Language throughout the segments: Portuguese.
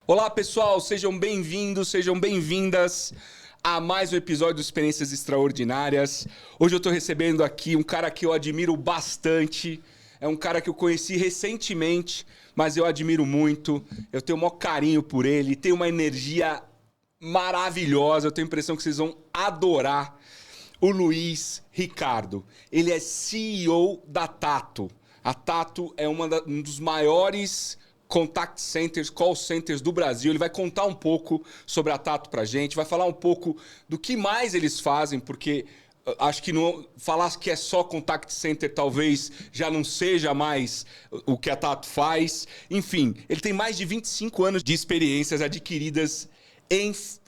Olá, pessoal, sejam bem-vindos, sejam bem-vindas a mais um episódio do Experiências Extraordinárias. Hoje eu estou recebendo aqui um cara que eu admiro bastante, é um cara que eu conheci recentemente, mas eu admiro muito, eu tenho o maior carinho por ele, tem uma energia maravilhosa, eu tenho a impressão que vocês vão adorar o Luiz Ricardo. Ele é CEO da Tato. A Tato é um dos maiores contact centers, call centers do Brasil. Ele vai contar um pouco sobre a Tato pra gente, vai falar um pouco do que mais eles fazem, porque acho que não falar que é só contact center talvez já não seja mais o que a Tato faz. Enfim, ele tem mais de 25 anos de experiências adquiridas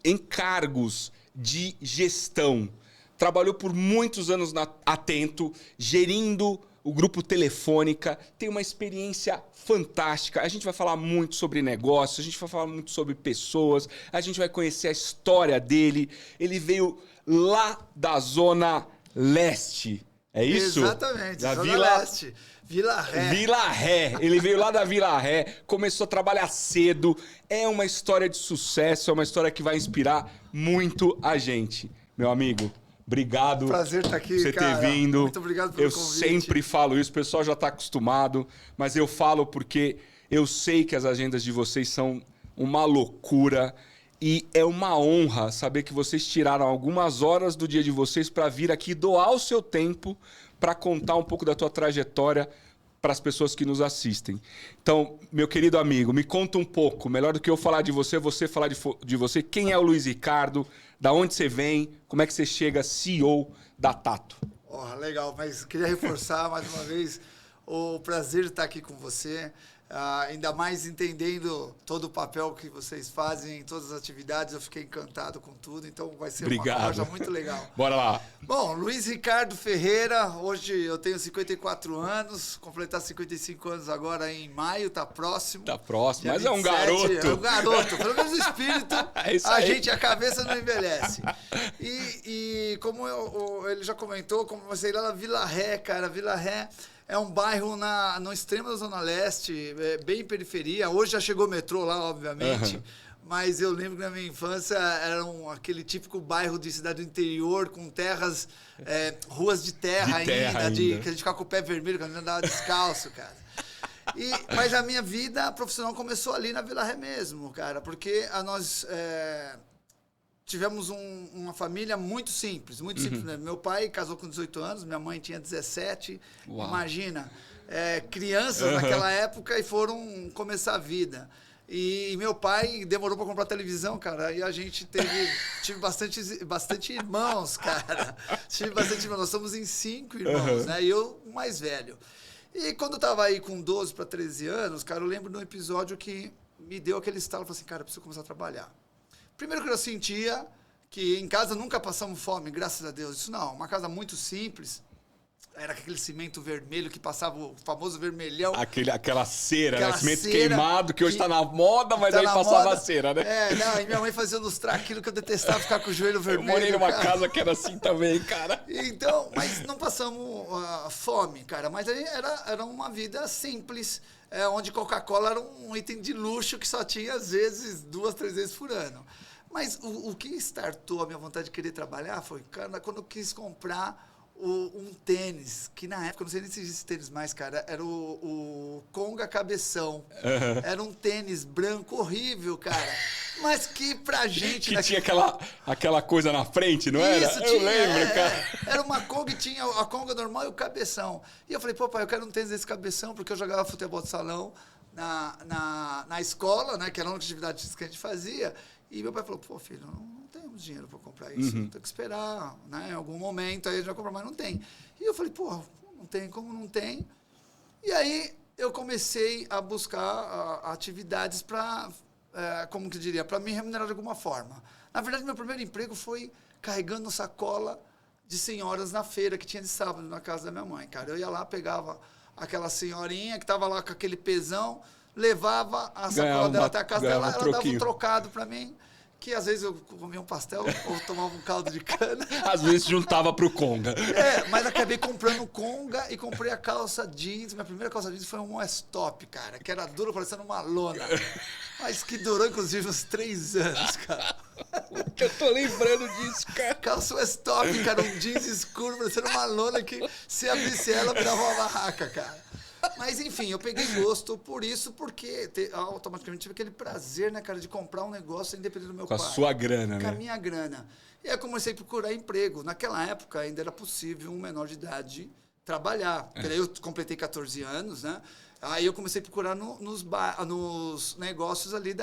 em cargos de gestão. Trabalhou por muitos anos na Atento, gerindo o Grupo Telefônica, tem uma experiência fantástica. A gente vai falar muito sobre negócios, a gente vai falar muito sobre pessoas, a gente vai conhecer a história dele. Ele veio lá da Zona Leste, é isso? Exatamente, da Zona Vila Leste. Vila Ré. Vila Ré. Ele veio lá da Vila Ré, começou a trabalhar cedo. É uma história de sucesso, é uma história que vai inspirar muito a gente. Meu amigo, obrigado. Prazer estar aqui, por você cara. ter vindo. Muito obrigado pelo convite. Eu sempre falo isso, o pessoal já está acostumado, mas eu falo porque eu sei que as agendas de vocês são uma loucura e é uma honra saber que vocês tiraram algumas horas do dia de vocês para vir aqui doar o seu tempo para contar um pouco da tua trajetória para as pessoas que nos assistem. Então, meu querido amigo, me conta um pouco, melhor do que eu falar de você, você falar de você, quem é o Luiz Ricardo, da onde você vem, como é que você chega CEO da Tato? Oh, legal, mas queria reforçar mais uma vez o prazer de estar aqui com você, ainda mais entendendo todo o papel que vocês fazem em todas as atividades, eu fiquei encantado com tudo, então vai ser uma conversa muito legal. Bora lá. Bom, Luiz Ricardo Ferreira, hoje eu tenho 54 anos, completar 55 anos agora em maio, tá próximo. Tá próximo, mas 27, é um garoto. É um garoto, pelo menos o espírito, é a cabeça não envelhece. E como ele já comentou, como você ir lá na Vila Ré, cara, Vila Ré é um bairro no extremo da Zona Leste, bem periferia. Hoje já chegou o metrô lá, obviamente. Mas eu lembro que na minha infância era aquele típico bairro de cidade do interior, com terras, ruas de terra ainda. Que a gente ficava com o pé vermelho, quando a gente andava descalço, cara. Mas a minha vida profissional começou ali na Vila Ré mesmo, cara. Porque nós tivemos uma família muito simples, né? Meu pai casou com 18 anos, minha mãe tinha 17. Uau. Imagina, crianças naquela época e foram começar a vida. E meu pai demorou para comprar televisão, cara, e a gente tive bastante irmãos, cara. Nós somos em 5 irmãos, né? E eu, o mais velho. E quando eu tava aí com 12 para 13 anos, cara, eu lembro de um episódio que me deu aquele estalo, eu falei assim, cara, eu preciso começar a trabalhar. Primeiro que eu sentia que em casa nunca passamos fome, graças a Deus. Isso não, uma casa muito simples. Era aquele cimento vermelho que passava o famoso vermelhão. Aquela cera, né? Cimento queimado, que hoje tá na moda, mas aí passava a cera, né? E minha mãe fazia ilustrar aquilo que eu detestava, ficar com o joelho vermelho. Eu morei numa casa que era assim também, cara. Então, mas não passamos fome, cara. Mas aí era uma vida simples, onde Coca-Cola era um item de luxo que só tinha, às vezes, 2, 3 vezes por ano. Mas o que startou a minha vontade de querer trabalhar foi, cara, quando eu quis comprar um tênis, que na época, não sei nem se existe tênis mais, cara, era o Conga Cabeção. Era um tênis branco horrível, cara. Mas que pra gente... Que tinha aquela coisa na frente, não era? Isso, eu lembro, cara. Era uma Conga e tinha a Conga normal e o Cabeção. E eu falei, pô, pai, eu quero um tênis desse Cabeção, porque eu jogava futebol de salão na escola, né, que era uma atividade que a gente fazia. E meu pai falou, pô, filho, não temos dinheiro para comprar isso, tem que esperar, né, em algum momento, aí a gente vai comprar, mas não tem. E eu falei, pô, não tem, como não tem? E aí eu comecei a buscar atividades para, como que eu diria, para me remunerar de alguma forma. Na verdade, meu primeiro emprego foi carregando sacola de senhoras na feira que tinha de sábado na casa da minha mãe, cara. Eu ia lá, pegava aquela senhorinha que estava lá com aquele pesão, levava a sacola dela até a casa dela, ela dava um trocado para mim, que às vezes eu comia um pastel ou tomava um caldo de cana. Às vezes juntava pro Conga. Mas acabei comprando Conga e comprei a calça jeans. Minha primeira calça jeans foi um S-top, cara, que era duro, parecendo uma lona. Mas que durou, inclusive, uns 3 anos, cara. Eu tô lembrando disso, cara. Calça S-top, cara, um jeans escuro, parecendo uma lona que se abrisse ela, virava uma barraca, cara. Mas, enfim, eu peguei gosto por isso, porque automaticamente tive aquele prazer, né, cara, de comprar um negócio independente do meu pai. Com a sua grana, né? Com a minha grana. E aí eu comecei a procurar emprego. Naquela época ainda era possível um menor de idade trabalhar. Porque daí eu completei 14 anos, né? Aí eu comecei a procurar nos negócios ali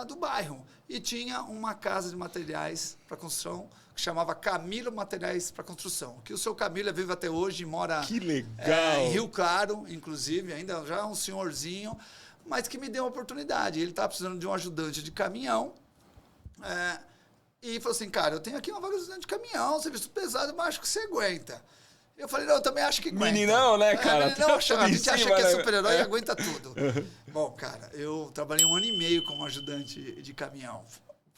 do bairro. E tinha uma casa de materiais para construção que chamava Camilo Materiais para Construção. Que o seu Camilo é vivo até hoje, mora que legal. Em Rio Claro, inclusive, ainda já é um senhorzinho, mas que me deu uma oportunidade. Ele estava precisando de um ajudante de caminhão. E falou assim, cara, eu tenho aqui uma vaga de ajudante de caminhão, serviço pesado, mas acho que você aguenta. Eu falei, não, eu também acho que aguenta. Meninão, né, cara? Meninão, a gente acha que é super-herói e aguenta tudo. Bom, cara, eu trabalhei 1 ano e meio como ajudante de caminhão.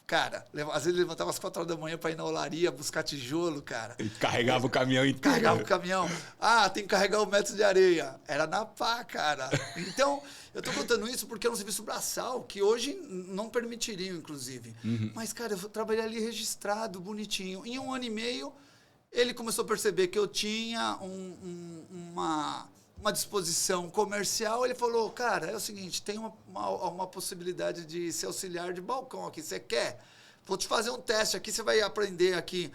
Cara, às vezes levantava às 4 horas da manhã para ir na olaria buscar tijolo, cara. E carregava o caminhão inteiro. Carregava o caminhão. Tem que carregar 1 metro de areia. Era na pá, cara. Então, eu tô contando isso porque era um serviço braçal que hoje não permitiriam, inclusive. Mas, cara, eu trabalhei ali registrado, bonitinho. Em 1 ano e meio, ele começou a perceber que eu tinha uma disposição comercial. Ele falou, cara, é o seguinte, tem uma possibilidade de ser auxiliar de balcão aqui, você quer? Vou te fazer um teste aqui, você vai aprender aqui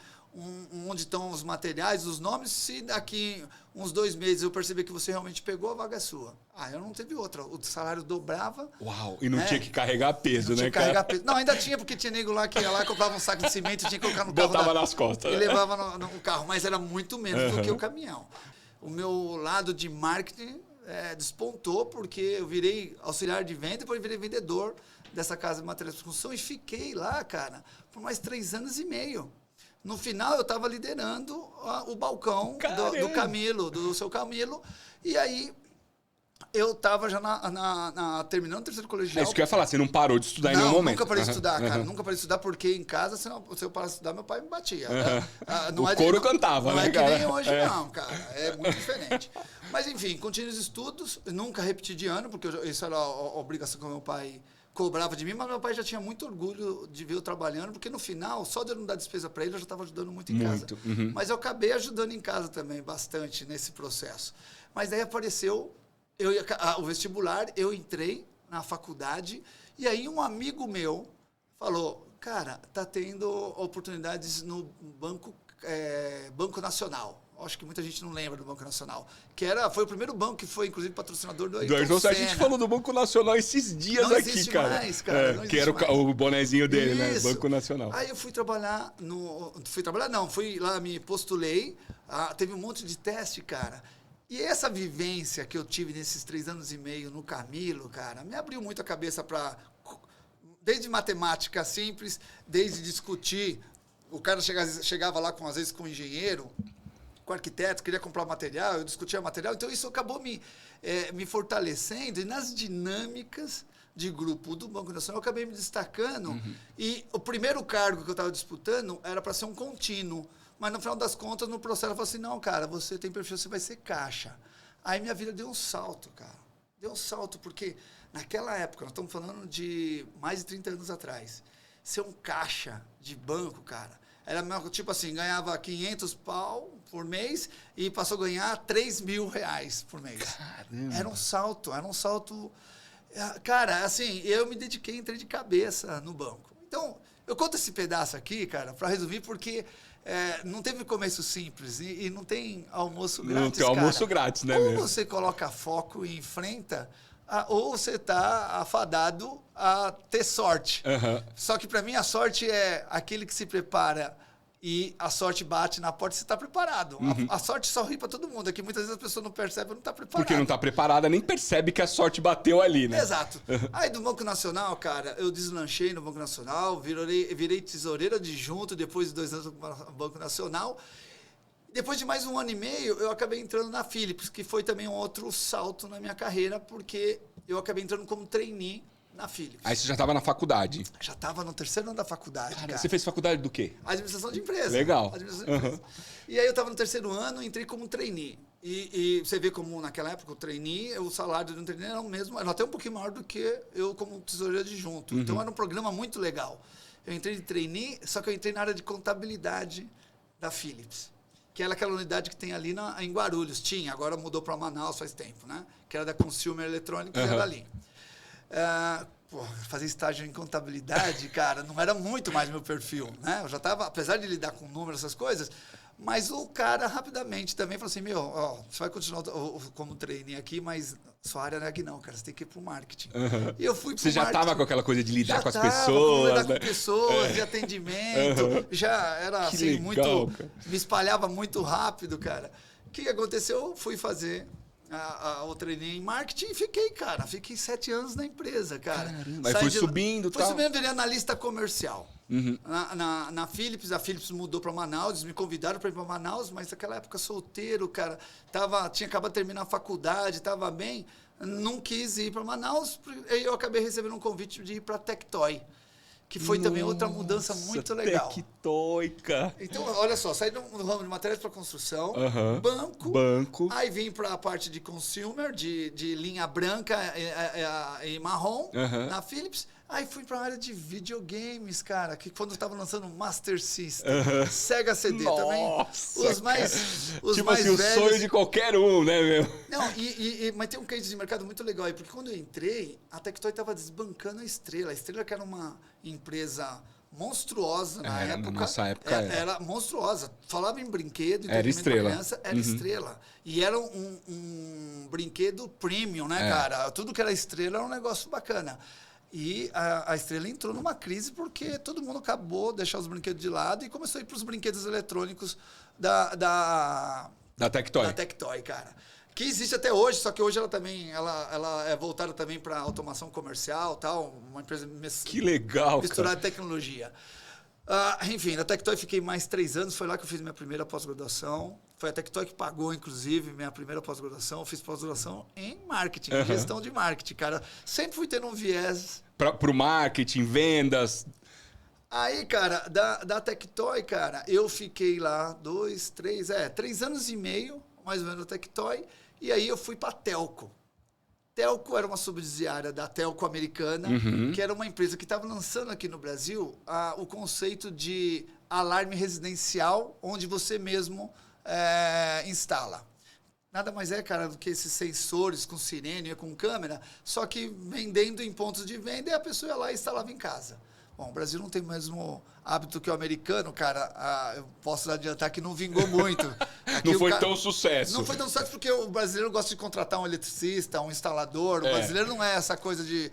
onde estão os materiais, os nomes, se daqui uns 2 meses eu perceber que você realmente pegou, a vaga é sua. Eu não teve outra, o salário dobrava. Uau, e não tinha que carregar peso, não né, tinha que cara? carregar peso. Não, ainda tinha, porque tinha nego lá que ia lá, comprava um saco de cimento, tinha que colocar no carro. Botava nas costas. E levava no carro, mas era muito menos do que o caminhão. O meu lado de marketing despontou, porque eu virei auxiliar de venda, depois virei vendedor dessa casa de materiais de construção e fiquei lá, cara, por mais 3 anos e meio. No final, eu estava liderando o balcão do Camilo, do seu Camilo, e aí eu estava já terminando o 3º colegial. É isso que eu ia falar, você não parou de estudar em nenhum momento. Nunca parei de estudar, cara. Nunca parei de estudar, porque em casa, se eu parasse de estudar, meu pai me batia. O couro cantava, né, cara? Não é que nem hoje, É. não, cara. É muito diferente. Mas, enfim, continuei os estudos. Nunca repeti de ano, porque isso era a obrigação que meu pai cobrava de mim, mas meu pai já tinha muito orgulho de ver eu trabalhando, porque no final, só de eu não dar despesa para ele, eu já estava ajudando muito em casa. Mas eu acabei ajudando em casa também, bastante, nesse processo. Mas daí apareceu o vestibular, eu entrei na faculdade, e aí um amigo meu falou, cara, tá tendo oportunidades no Banco Nacional. Acho que muita gente não lembra do Banco Nacional. Foi o primeiro banco que foi, inclusive, patrocinador do Ayrton Senna. A gente falou do Banco Nacional esses dias não aqui, existe cara. Mais, cara. Não que era mais. o bonezinho dele, Isso. né? Banco Nacional. Aí eu fui trabalhar fui lá, me postulei. Teve um monte de teste, cara. E essa vivência que eu tive nesses 3 anos e meio no Camilo, cara, me abriu muito a cabeça para... Desde matemática simples, desde discutir. O cara chegava lá, às vezes, com um engenheiro, com arquiteto, queria comprar material, eu discutia material. Então, isso acabou me fortalecendo. E nas dinâmicas de grupo do Banco Nacional, eu acabei me destacando. E o primeiro cargo que eu estava disputando era para ser um contínuo. Mas, no final das contas, no processo, eu falei assim, não, cara, você tem perfil, você vai ser caixa. Aí minha vida deu um salto, cara. Deu um salto, porque naquela época, nós estamos falando de mais de 30 anos atrás, ser um caixa de banco, cara, era tipo assim, ganhava 500 pau por mês e passou a ganhar 3 mil reais por mês. Caramba. Era um salto. Cara, assim, eu me dediquei, entrei de cabeça no banco. Então, eu conto esse pedaço aqui, cara, para resumir, porque não teve começo simples e não tem almoço grátis, não tem almoço grátis, né? Ou você coloca foco e enfrenta, ou você está afadado a ter sorte. Só que para mim a sorte é aquele que se prepara e a sorte bate na porta e você está preparado. A sorte só ri para todo mundo. Aqui muitas vezes a pessoa não percebe, não está preparada. Porque não está preparada, nem percebe que a sorte bateu ali, né? Exato. Aí do Banco Nacional, cara, eu deslanchei no Banco Nacional, virei tesoureiro adjunto depois de 2 anos no Banco Nacional. Depois de mais 1 ano e meio, eu acabei entrando na Philips, que foi também um outro salto na minha carreira, porque eu acabei entrando como trainee na Philips. Aí você já tava na faculdade. Já estava no terceiro ano da faculdade, cara. Você fez faculdade do quê? Administração de empresa. Legal. Administração de empresa. E aí eu estava no terceiro ano e entrei como trainee. E você vê como naquela época o trainee, o salário de um trainee era o mesmo, era até um pouquinho maior do que eu como tesoureiro adjunto. Então era um programa muito legal. Eu entrei de trainee, só que eu entrei na área de contabilidade da Philips, que era aquela unidade que tem ali em Guarulhos. Tinha, agora mudou para Manaus faz tempo, né? Que era da Consumer Electronics, era ali. Fazer estágio em contabilidade, cara, não era muito mais meu perfil, né? Eu já estava, apesar de lidar com números, essas coisas, mas o cara rapidamente também falou assim, você vai continuar como trainee aqui, mas sua área não é aqui não, cara, você tem que ir pro marketing. E eu fui pro Você já marketing. estava com aquela coisa de lidar com as Lidar pessoas, com pessoas, de atendimento, já era Que assim, legal, muito, cara. me espalhava muito rápido, cara. O que aconteceu? Eu fui fazer o trainee em marketing e fiquei, cara. Fiquei 7 anos na empresa, cara. Caramba, aí foi subindo, Fui tal. subindo, virei analista comercial. Na Philips, a Philips mudou para Manaus, eles me convidaram para ir para Manaus, mas naquela época solteiro, cara. Tinha acabado de terminar a faculdade, estava bem, não quis ir para Manaus, aí eu acabei recebendo um convite de ir para Tectoy, que foi também outra mudança muito legal. Tectoy, cara. Então, olha só, saí do ramo de materiais para construção, Banco. aí vim para a parte de consumer, de linha branca e marrom, na Philips. Aí fui para a área de videogames, cara, que quando eu estava lançando Master System, Sega CD também. Os mais tipo mais assim, o velhos. sonho de qualquer um, né, meu? Não, mas tem um case de mercado muito legal aí, porque quando eu entrei, a Tectoy estava desbancando a Estrela. A Estrela, que era uma empresa monstruosa na época. Na nossa época era monstruosa. Falava em brinquedo, era Estrela. Criança, era Estrela. E era um brinquedo premium, né, cara? Tudo que era Estrela era um negócio bacana. E a Estrela entrou numa crise porque todo mundo acabou de deixar os brinquedos de lado e começou a ir para os brinquedos eletrônicos da Tectoy, cara. Que existe até hoje, só que hoje ela também ela é voltada também para automação comercial, tal, uma empresa que legal, misturada de tecnologia. Enfim, na Tectoy fiquei mais 3 anos, foi lá que eu fiz minha primeira pós-graduação. Foi a Tectoy que pagou, inclusive, minha primeira pós-graduação. Eu fiz pós-graduação em marketing, em gestão de marketing, cara. Sempre fui tendo um viés. Pro marketing, vendas. Aí, cara, da Tectoy, cara, eu fiquei lá 3 anos e meio, mais ou menos, na Tectoy. E aí eu fui pra Telco. Telco era uma subsidiária da Telco americana, que era uma empresa que estava lançando aqui no Brasil o conceito de alarme residencial, onde você mesmo instala. Nada mais é, cara, do que esses sensores com sirene, com câmera, só que vendendo em pontos de venda e a pessoa ia lá e instalava em casa. Bom, o Brasil não tem o mesmo hábito que o americano, cara. Eu posso adiantar que não vingou muito. Aqui não foi tão sucesso. Não foi tão sucesso porque o brasileiro gosta de contratar um eletricista, um instalador. O brasileiro não é essa coisa de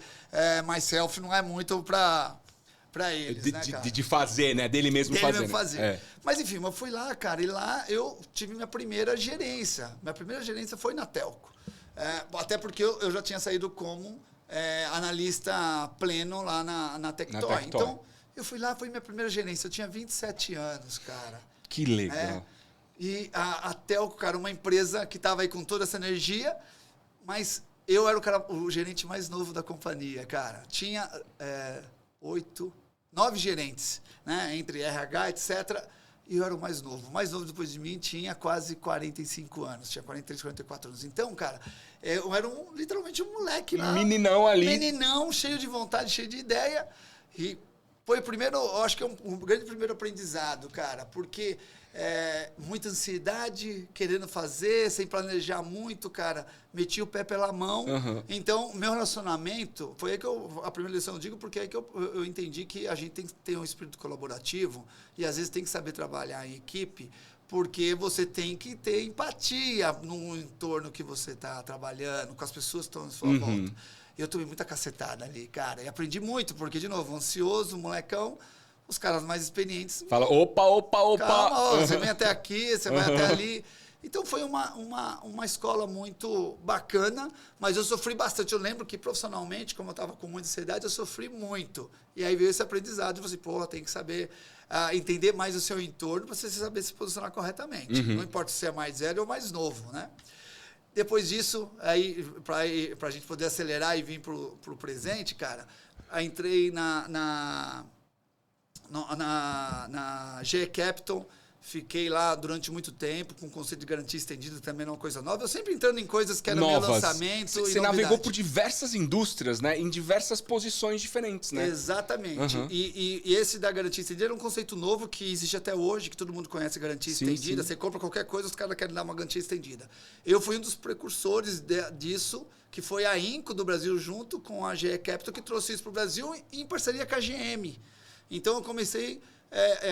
myself, não é muito para eles, né, cara? De fazer, né? Dele mesmo fazer. Mas enfim, eu fui lá, cara, e lá eu tive minha primeira gerência. Minha primeira gerência foi na Telco. Até porque eu já tinha saído como analista pleno lá na Tectoy. Então, eu fui lá, foi minha primeira gerência. Eu tinha 27 anos, cara. Que legal. E a Telco, cara, uma empresa que estava aí com toda essa energia, mas eu era o gerente mais novo da companhia, cara. Tinha 9 gerentes, né, entre RH, etc., e eu era o mais novo. O mais novo depois de mim tinha quase 45 anos, tinha 43, 44 anos. Então, cara, eu era literalmente um moleque lá. Meninão ali. Meninão, cheio de vontade, cheio de ideia. E foi o primeiro, eu acho que é um grande primeiro aprendizado, cara, porque muita ansiedade, querendo fazer, sem planejar muito, cara, meti o pé pela mão. Então, meu relacionamento, foi aí que a primeira lição eu digo, porque é aí que eu entendi que a gente tem que ter um espírito colaborativo e às vezes tem que saber trabalhar em equipe, porque você tem que ter empatia no entorno que você está trabalhando, com as pessoas que estão à sua volta. Eu tomei muita cacetada ali, cara, e aprendi muito, porque, de novo, ansioso, molecão, os caras mais experientes... Fala, opa! Calma, você vem até aqui, você vai até ali. Então, foi uma escola muito bacana, mas eu sofri bastante. Eu lembro que, profissionalmente, como eu estava com muita ansiedade, eu sofri muito. E aí veio esse aprendizado de você, tem que saber entender mais o seu entorno para você saber se posicionar corretamente. Não importa se é mais velho ou mais novo, né? Depois disso, aí, pra gente poder acelerar e vir pro presente, cara, aí entrei na GE Capital, fiquei lá durante muito tempo, com o conceito de garantia estendida, também não é uma coisa nova. Eu sempre entrando em coisas que eram meu lançamento e Você navegou por diversas indústrias, né? Em diversas posições diferentes, né? Exatamente. Uhum. E esse da garantia estendida era um conceito novo que existe até hoje, que todo mundo conhece garantia estendida. Sim. Você compra qualquer coisa, os caras querem dar uma garantia estendida. Eu fui um dos precursores disso, que foi a Inco do Brasil, junto com a GE Capital, que trouxe isso para o Brasil em parceria com a GM. Então, eu comecei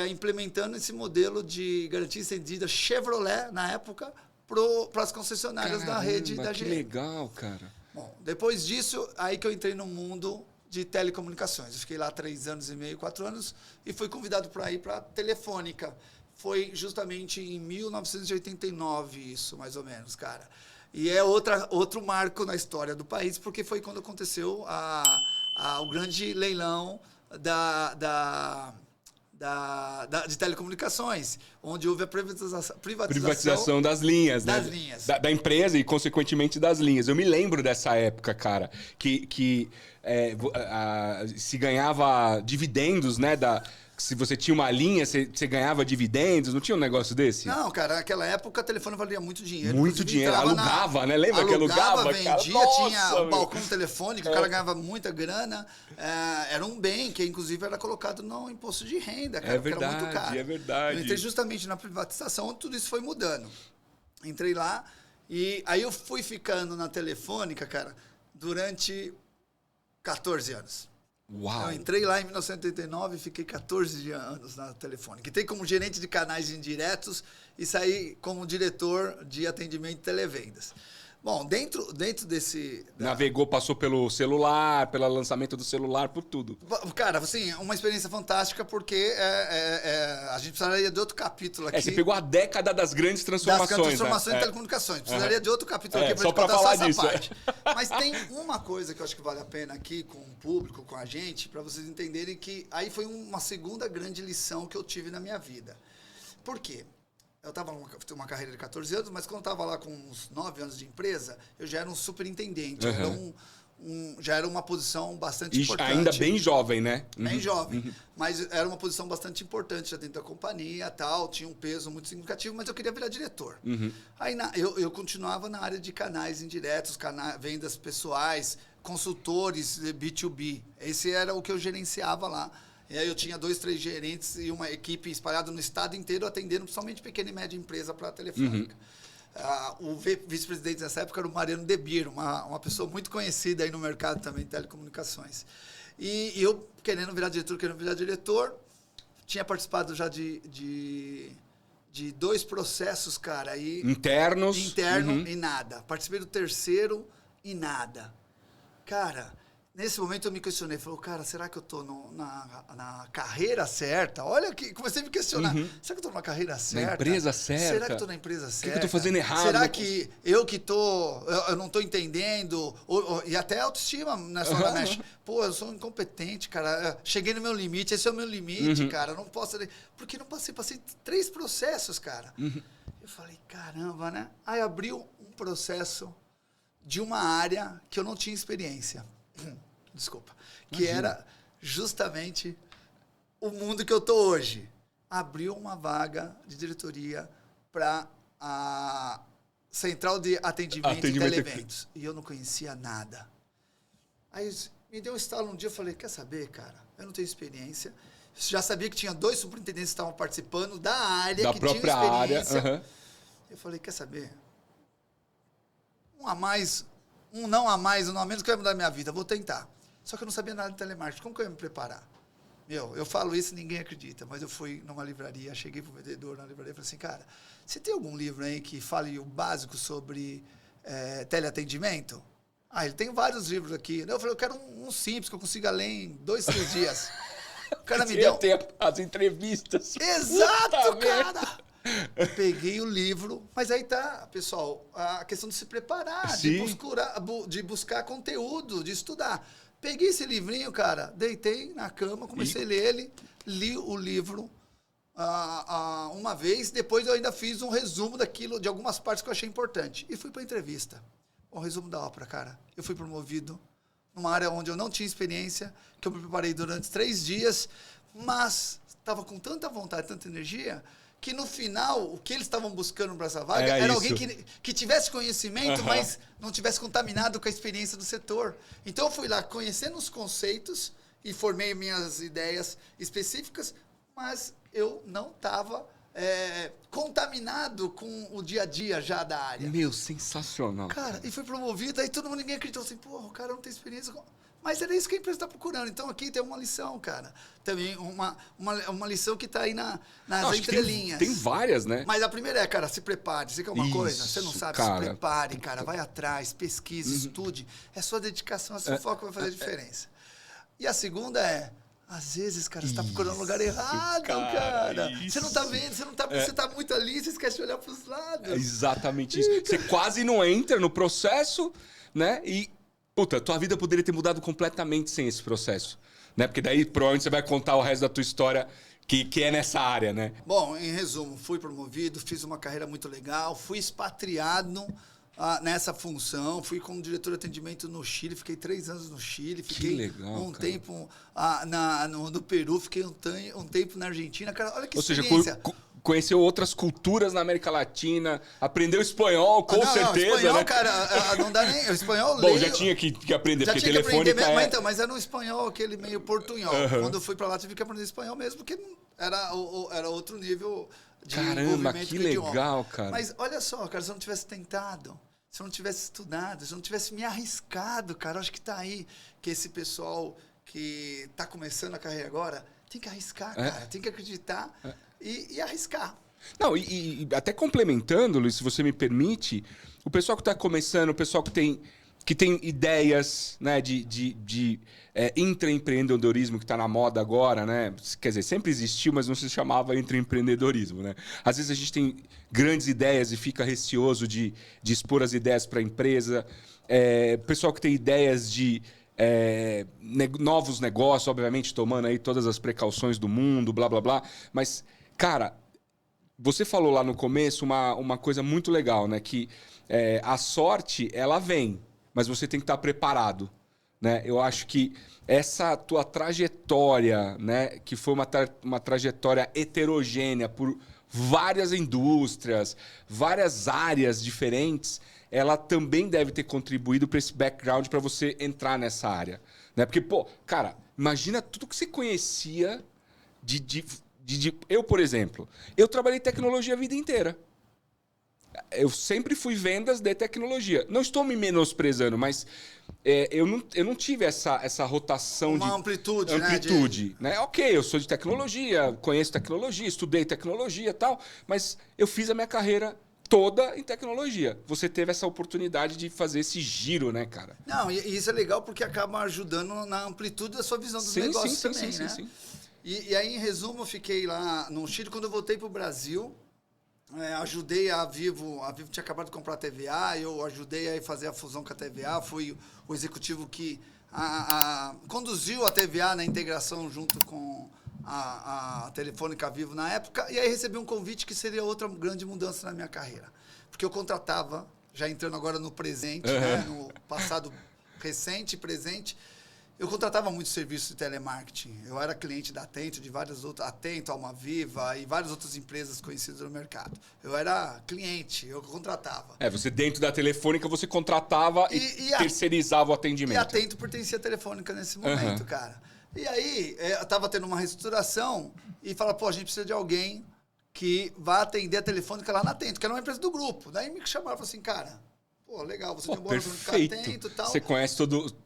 implementando esse modelo de garantia estendida Chevrolet, na época, para as concessionárias da rede da GM. Que legal, cara. Bom, depois disso, aí que eu entrei no mundo de telecomunicações. Eu fiquei lá 3 anos e meio, 4 anos, e fui convidado para ir para a Telefônica. Foi justamente em 1989 isso, mais ou menos, cara. E é outro marco na história do país, porque foi quando aconteceu o grande leilão de telecomunicações, onde houve a privatização das linhas, né? Das linhas. Da empresa e, consequentemente, das linhas. Eu me lembro dessa época, cara, que se ganhava dividendos, né? Se você tinha uma linha, você ganhava dividendos. Não tinha um negócio desse? Não, cara, naquela época o telefone valia muito dinheiro. Muito dinheiro. Alugava, né? Lembra que alugava? Vendia, cara? tinha balcão telefônico, o cara ganhava muita grana. Era um bem que, inclusive, era colocado no imposto de renda, cara, porque era muito caro. É verdade. Eu entrei justamente na privatização, onde tudo isso foi mudando. Entrei lá e aí eu fui ficando na Telefônica, cara, durante 14 anos. Uau. Eu entrei lá em 1989 e fiquei 14 anos na Telefônica. Entrei como gerente de canais indiretos e saí como diretor de atendimento de televendas. Bom, dentro desse... Navegou, passou pelo celular, pelo lançamento do celular, por tudo. Cara, assim, uma experiência fantástica, porque a gente precisaria de outro capítulo aqui. Você pegou a década das grandes transformações. Das transformações em telecomunicações. Precisaria de outro capítulo aqui para só contar falar só disso. essa parte. Mas tem uma coisa que eu acho que vale a pena aqui com o público, com a gente, para vocês entenderem que aí foi uma segunda grande lição que eu tive na minha vida. Por quê? Eu estava numa carreira de 14 anos, mas quando eu estava lá com uns 9 anos de empresa, eu já era um superintendente. Uhum. Já era uma posição bastante importante. Ainda bem jovem, né? Bem jovem. Mas era uma posição bastante importante já dentro da companhia, tal, tinha um peso muito significativo, mas eu queria virar diretor. Aí eu continuava na área de canais indiretos, vendas pessoais, consultores B2B. Esse era o que eu gerenciava lá. E aí eu tinha 2, 3 gerentes e uma equipe espalhada no estado inteiro, atendendo principalmente pequena e média empresa para a Telefônica. O vice-presidente nessa época era o Mariano Debir, uma pessoa muito conhecida aí no mercado também de telecomunicações. E eu, querendo virar diretor, tinha participado já de 2 processos, cara. Interno e nada. Participei do 3º e nada. Cara... Nesse momento eu me questionei, falei, cara, será que eu estou na carreira certa? Olha, comecei a me questionar, será que eu estou na carreira certa? Na empresa certa? Será que eu estou na empresa certa? O que eu estou fazendo errado? Será que eu não estou entendendo? E até a autoestima nessa hora mexe. Pô, eu sou incompetente, cara, cheguei no meu limite, esse é o meu limite, cara, não posso... Porque não passei 3 processos, cara. Eu falei, caramba, né? Aí abriu um processo de uma área que eu não tinha experiência. Desculpa. Que era justamente o mundo que eu tô hoje. Abriu uma vaga de diretoria para a Central de Atendimento e Televentos. E eu não conhecia nada. Aí me deu um estalo um dia, eu falei, quer saber, cara? Eu não tenho experiência. Já sabia que tinha 2 superintendentes que estavam participando da área, que tinham experiência. Área. Eu falei, quer saber? Um não a mais, um não a menos, que vai mudar a minha vida. Vou tentar. Só que eu não sabia nada de telemarketing. Como que eu ia me preparar? Eu falo isso e ninguém acredita, mas eu fui numa livraria, cheguei pro vendedor na livraria e falei assim, cara, você tem algum livro aí que fale o básico sobre teleatendimento? Ele tem vários livros aqui. Eu falei, eu quero um simples, que eu consiga ler em 2, 3 dias. O cara me deu... as entrevistas. Exato, cara! Peguei o livro, mas aí tá, pessoal, a questão de se preparar, de buscar conteúdo, de estudar. Peguei esse livrinho, cara, deitei na cama, comecei a ler ele, li o livro uma vez, depois eu ainda fiz um resumo daquilo, de algumas partes que eu achei importante. E fui para entrevista. O resumo da ópera, cara. Eu fui promovido numa área onde eu não tinha experiência, que eu me preparei durante 3 dias, mas estava com tanta vontade, tanta energia, que no final, o que eles estavam buscando para essa vaga era alguém que tivesse conhecimento, mas não tivesse contaminado com a experiência do setor. Então eu fui lá conhecendo os conceitos e formei minhas ideias específicas, mas eu não estava contaminado com o dia a dia já da área. Meu, sensacional. Cara, e fui promovido, aí ninguém acreditou assim, porra, o cara não tem experiência. Mas era isso que a empresa está procurando. Então aqui tem uma lição, cara. Também uma lição que está aí nas entrelinhas. Tem várias, né? Mas a primeira é, cara, se prepare. Você quer uma coisa? Você não sabe, cara. se prepare, cara. Vai atrás, pesquise, estude. É sua dedicação, é seu foco que vai fazer a diferença. E a segunda é, às vezes, cara, você tá procurando um lugar errado, cara. Você não tá vendo, você tá muito ali, você esquece de olhar pros lados. É exatamente isso. Você quase não entra no processo, né? E, puta, tua vida poderia ter mudado completamente sem esse processo, né? Porque daí, provavelmente, você vai contar o resto da tua história que é nessa área, né? Bom, em resumo, fui promovido, fiz uma carreira muito legal, fui expatriado nessa função, fui como diretor de atendimento no Chile, fiquei 3 anos no Chile, fiquei legal, tempo no Peru, fiquei um tempo na Argentina, cara, olha que experiência. Ou seja, conheceu outras culturas na América Latina, aprendeu espanhol, com certeza, espanhol, né? cara, não dá nem... O espanhol Bom, já tinha que aprender, porque telefônica mas era um espanhol, aquele meio portunhol. Quando eu fui pra lá, tive que aprender espanhol mesmo, porque era outro nível de envolvimento que legal, cara. Mas olha só, cara, se eu não tivesse tentado, se eu não tivesse estudado, se eu não tivesse me arriscado, cara, acho que tá aí que esse pessoal que tá começando a carreira agora tem que arriscar, cara, tem que acreditar e arriscar. Não, e até complementando, Luiz, se você me permite, o pessoal que está começando, o pessoal que tem ideias, né, de intraempreendedorismo que está na moda agora, né? Quer dizer, sempre existiu, mas não se chamava intraempreendedorismo, né? Às vezes a gente tem grandes ideias e fica receoso de expor as ideias para a empresa. Pessoal que tem ideias de novos negócios, obviamente tomando aí todas as precauções do mundo, blá, blá, blá. Mas, cara, você falou lá no começo uma coisa muito legal, né? Que a sorte, ela vem, mas você tem que estar preparado, né? Eu acho que essa tua trajetória, né? Que foi uma trajetória heterogênea por várias indústrias, várias áreas diferentes, ela também deve ter contribuído para esse background para você entrar nessa área, né? Porque, pô, cara, imagina tudo que você conhecia eu, por exemplo, eu trabalhei em tecnologia a vida inteira. Eu sempre fui vendas de tecnologia. Não estou me menosprezando, mas eu não tive essa rotação de... amplitude, né? Ok, eu sou de tecnologia, conheço tecnologia, estudei tecnologia e tal, mas eu fiz a minha carreira toda em tecnologia. Você teve essa oportunidade de fazer esse giro, né, cara? Não, e isso é legal porque acaba ajudando na amplitude da sua visão dos negócios também, né? Sim. E aí, em resumo, eu fiquei lá no Chile. Quando eu voltei para o Brasil, ajudei a Vivo tinha acabado de comprar a TVA, eu ajudei a fazer a fusão com a TVA, fui o executivo que conduziu a TVA na integração junto com a Telefônica Vivo na época, e aí recebi um convite que seria outra grande mudança na minha carreira. Porque eu contratava, já entrando agora no presente, né, no passado recente e presente, eu contratava muitos serviços de telemarketing. Eu era cliente da Atento, de várias outras, Atento, Almaviva e várias outras empresas conhecidas no mercado. Eu era cliente, eu contratava. Você dentro da Telefônica, você contratava e terceirizava o atendimento. E a Atento pertencia à Telefônica nesse momento, cara. E aí, eu estava tendo uma reestruturação e fala, pô, a gente precisa de alguém que vá atender a Telefônica lá na Atento, que era uma empresa do grupo. Daí me chamaram e falaram assim, cara... Pô, legal, você tem um bom ficar atento e tal. Você conhece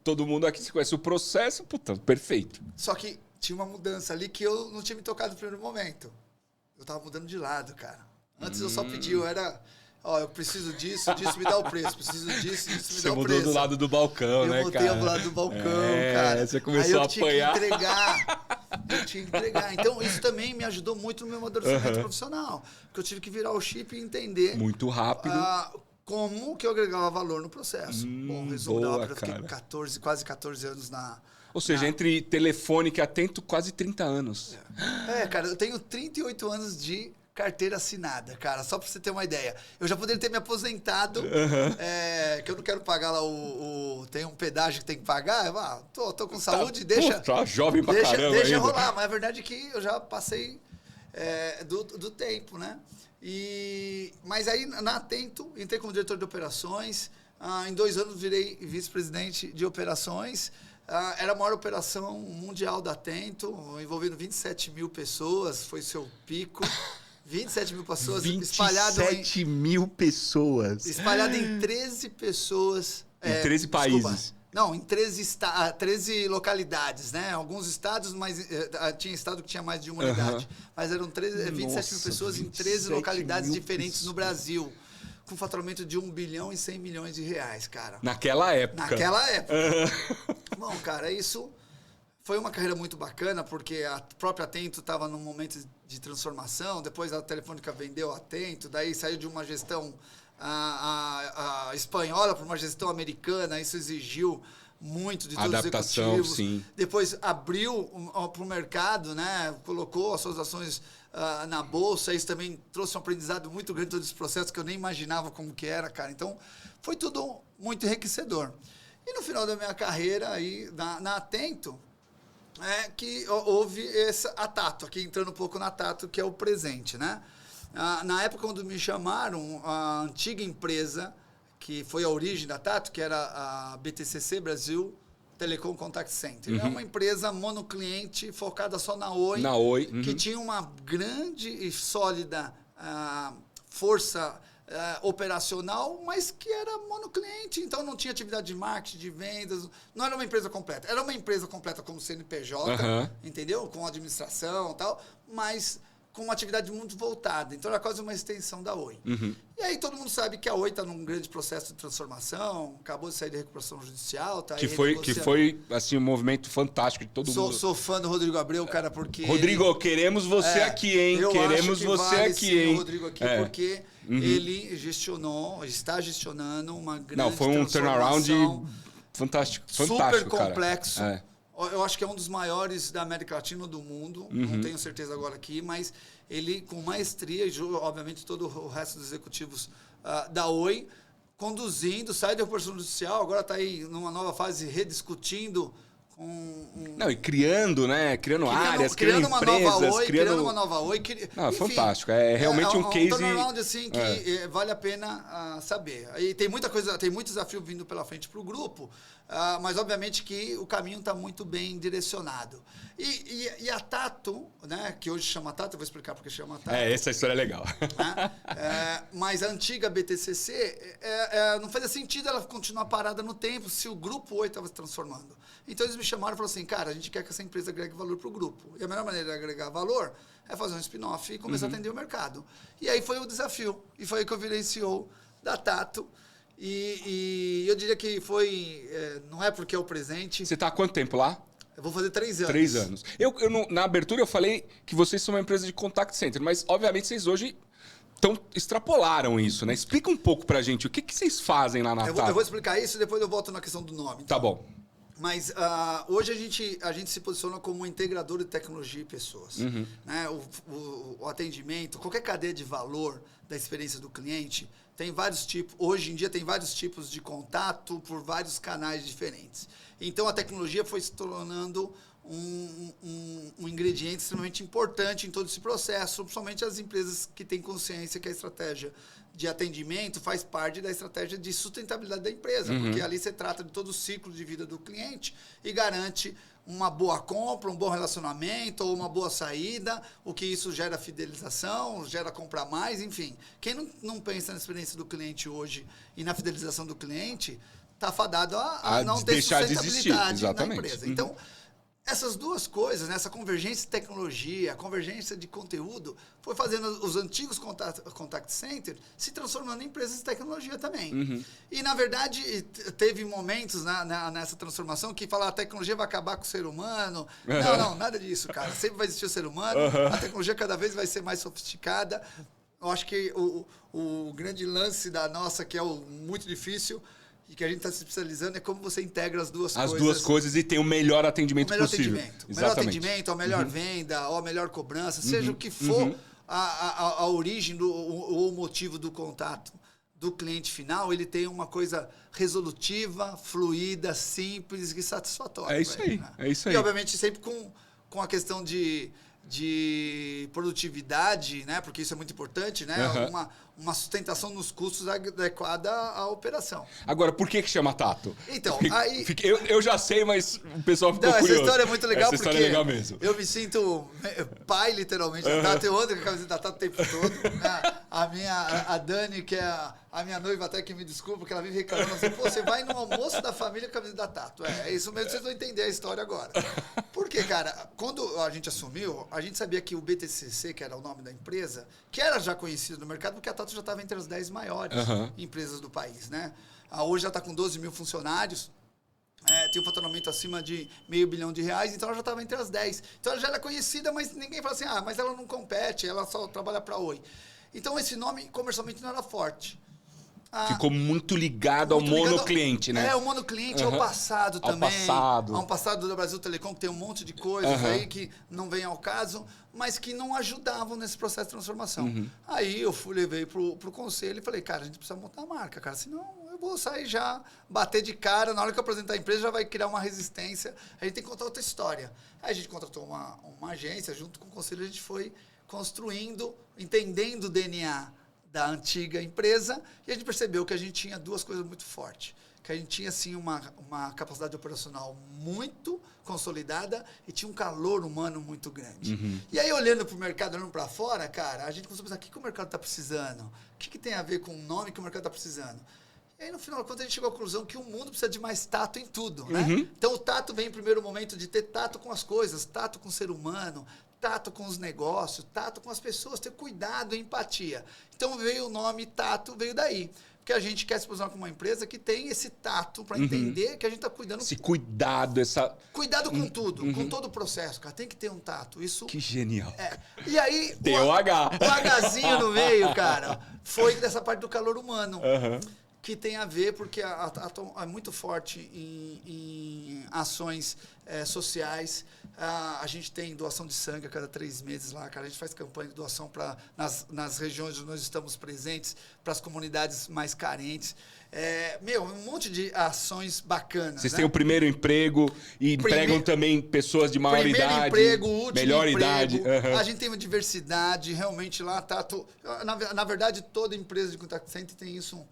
todo mundo aqui, você conhece o processo, puta, perfeito. Só que tinha uma mudança ali que eu não tinha me tocado no primeiro momento. Eu tava mudando de lado, cara. Antes eu só pedi, eu preciso disso, me dá o preço. Preciso disso, me dá o preço. Você mudou do lado do balcão, né, cara? Eu voltei do lado do balcão, cara. Você começou a apanhar. Eu tinha que entregar. Então, isso também me ajudou muito no meu amadurecimento profissional. Porque eu tive que virar o chip e entender... Muito rápido. como que eu agregava valor no processo. Bom, resumo da boa, ópera, eu fiquei cara. quase 14 anos na... Ou seja, entre Telefônica e Atento, quase 30 anos. Cara, eu tenho 38 anos de carteira assinada, cara, só pra você ter uma ideia. Eu já poderia ter me aposentado, que eu não quero pagar lá tem um pedágio que tem que pagar. Tô com saúde, deixa... Tá jovem pra caramba deixa ainda. rolar, mas a verdade é que eu já passei do tempo, né? Mas aí, na Atento, entrei como diretor de operações. Em 2 anos, virei vice-presidente de operações. Era a maior operação mundial da Atento, envolvendo 27 mil pessoas, foi seu pico. 27 mil pessoas espalhadas 27 mil pessoas. Espalhado em 13 pessoas. Em 13 países. Não, em 13 localidades, né? Alguns estados, mas tinha estado que tinha mais de uma unidade. Mas eram 27 mil pessoas em 13 localidades diferentes no Brasil. Com faturamento de 1 bilhão e 100 milhões de reais, cara. Naquela época. Bom, cara, isso foi uma carreira muito bacana, porque a própria Atento estava num momento de transformação, depois a Telefônica vendeu a Atento, daí saiu de uma gestão a espanhola para uma gestão americana, isso exigiu muito de todos adaptação, os executivos. Sim. Depois abriu para o mercado, né? Colocou as suas ações na bolsa, isso também trouxe um aprendizado muito grande, todo esse processo que eu nem imaginava como que era, cara. Então, foi tudo muito enriquecedor. E no final da minha carreira aí na Atento, que houve a Tato, aqui entrando um pouco na Tato, que é o presente, né? Na época, quando me chamaram, a antiga empresa, que foi a origem da Tato, que era a BTCC, Brasil Telecom Contact Center. É uma empresa monocliente focada só na Oi. Na Oi. Que tinha uma grande e sólida força operacional, mas que era monocliente, então não tinha atividade de marketing, de vendas, não era uma empresa completa. Era uma empresa completa como CNPJ, entendeu? Com administração e tal, mas com uma atividade muito voltada. Então era quase uma extensão da Oi. E aí todo mundo sabe que a Oi está num grande processo de transformação, acabou de sair de recuperação judicial. Tá que foi assim, um movimento fantástico de todo mundo. Sou fã do Rodrigo Abreu, cara, porque... Rodrigo, queremos você aqui, hein? Queremos você aqui, hein? O Rodrigo aqui, porque ele está gestionando uma grande Não, foi um turnaround fantástico, super complexo. Cara. Eu acho que é um dos maiores da América Latina ou do mundo, não tenho certeza agora aqui, mas ele com maestria, e obviamente todo o resto dos executivos da Oi, conduzindo, sai da recuperação judicial, agora está aí numa nova fase rediscutindo Não, e criando, né? Criando áreas, criando empresas, criando uma nova Oi. Não, enfim, fantástico. É realmente um case... um turnaround assim que vale a pena saber. E tem muita coisa, tem muito desafio vindo pela frente para o grupo, mas obviamente que o caminho está muito bem direcionado. E a Tato, né, que hoje chama Tato, eu vou explicar porque chama Tato. Essa história é legal. Mas a antiga BTCC, não fazia sentido ela continuar parada no tempo se o grupo Oi estava se transformando. Então eles me chamaram e falaram assim, cara, a gente quer que essa empresa agregue valor para o grupo. E a melhor maneira de agregar valor é fazer um spin-off e começar a atender o mercado. E aí foi o desafio. E foi aí que eu virei CEO da Tato. E eu diria que foi... não é porque é o presente... Você está há quanto tempo lá? Eu vou fazer 3 anos. 3 anos. Na abertura eu falei que vocês são uma empresa de contact center, mas obviamente vocês hoje extrapolaram isso, né? Explica um pouco pra gente, o que vocês fazem lá na Tato? Eu vou explicar isso e depois eu volto na questão do nome. Tá bom. Mas hoje a gente se posiciona como um integrador de tecnologia e pessoas. Né? O atendimento, qualquer cadeia de valor da experiência do cliente, tem vários tipos. Hoje em dia tem vários tipos de contato por vários canais diferentes. Então a tecnologia foi se tornando um ingrediente extremamente importante em todo esse processo, principalmente as empresas que têm consciência que a estratégia de atendimento faz parte da estratégia de sustentabilidade da empresa, porque ali você trata de todo o ciclo de vida do cliente e garante uma boa compra, um bom relacionamento ou uma boa saída, o que isso gera fidelização, gera comprar mais, enfim. Quem não pensa na experiência do cliente hoje e na fidelização do cliente, está fadado a não ter sustentabilidade na empresa. Então, essas duas coisas, né, essa convergência de tecnologia, a convergência de conteúdo, foi fazendo os antigos contact center se transformando em empresas de tecnologia também. E, na verdade, teve momentos nessa transformação que falaram a tecnologia vai acabar com o ser humano. Não, nada disso, cara. Sempre vai existir o ser humano, a tecnologia cada vez vai ser mais sofisticada. Eu acho que o grande lance da nossa, que é o muito difícil, e que a gente está se especializando, é como você integra as duas coisas. As duas coisas e tem o melhor atendimento possível. O melhor atendimento, a melhor venda, ou a melhor cobrança, seja o que for a origem ou o motivo do contato do cliente final, ele tem uma coisa resolutiva, fluida, simples e satisfatória. É isso aí, né? é isso aí. E, obviamente, sempre com a questão de produtividade, né? Porque isso é muito importante, né? Uma sustentação nos custos adequada à operação. Agora, por que chama Tato? Então, eu já sei, mas o pessoal ficou curioso. Essa história é muito legal, essa porque é legal mesmo. Eu me sinto pai, literalmente, da Tato. Eu ando com a camiseta da Tato o tempo todo. Né? A Dani, que é a minha noiva, até que me desculpa, porque ela vive reclamando assim, pô, você vai no almoço da família com a camiseta da Tato. É isso mesmo, vocês vão entender a história agora. Porque, cara, quando a gente assumiu, a gente sabia que o BTCC, que era o nome da empresa, que era já conhecido no mercado, porque a Tato já estava entre as 10 maiores empresas do país, né? Hoje já está com 12 mil funcionários, tem um faturamento acima de R$500 milhão, então ela já estava entre as 10. Então ela já era conhecida, mas ninguém fala assim, mas ela não compete, ela só trabalha para Oi. Então esse nome comercialmente não era forte. Ficou muito ligado ao monocliente, né? O monocliente, ao passado também. Ao um passado do Brasil Telecom, que tem um monte de coisas aí que não vem ao caso, mas que não ajudavam nesse processo de transformação. Aí eu levei pro conselho e falei, cara, a gente precisa montar a marca, cara, senão eu vou sair já, bater de cara, na hora que eu apresentar a empresa já vai criar uma resistência, a gente tem que contar outra história. Aí a gente contratou uma agência, junto com o conselho a gente foi construindo, entendendo o DNA da antiga empresa, e a gente percebeu que a gente tinha duas coisas muito fortes. Que a gente tinha, assim, uma capacidade operacional muito consolidada e tinha um calor humano muito grande. E aí, olhando para o mercado, olhando para fora, cara, a gente começou a pensar, o que o mercado está precisando? O que tem a ver com o nome que o mercado está precisando? E aí, no final de contas, a gente chegou à conclusão que o mundo precisa de mais tato em tudo, né? Então, o tato vem em primeiro momento de ter tato com as coisas, tato com o ser humano, tato com os negócios, tato com as pessoas, ter cuidado, empatia. Então veio o nome Tato, veio daí. Porque a gente quer se posicionar como uma empresa que tem esse tato para entender que a gente está cuidando... Esse cuidado, essa... Cuidado com tudo, com todo o processo, cara. Tem que ter um tato. Isso... Que genial. E aí... Tem o H. O Hzinho no meio, cara, foi dessa parte do calor humano. Que tem a ver, porque é muito forte em ações sociais. A gente tem doação de sangue a cada 3 meses lá, cara. A gente faz campanha de doação nas regiões onde nós estamos presentes, para as comunidades mais carentes. Um monte de ações bacanas. Vocês têm o primeiro emprego e empregam também pessoas de maior idade. Primeiro emprego, último melhor emprego. Idade. A gente tem uma diversidade, realmente lá, Tato. Na verdade, toda empresa de contact center tem isso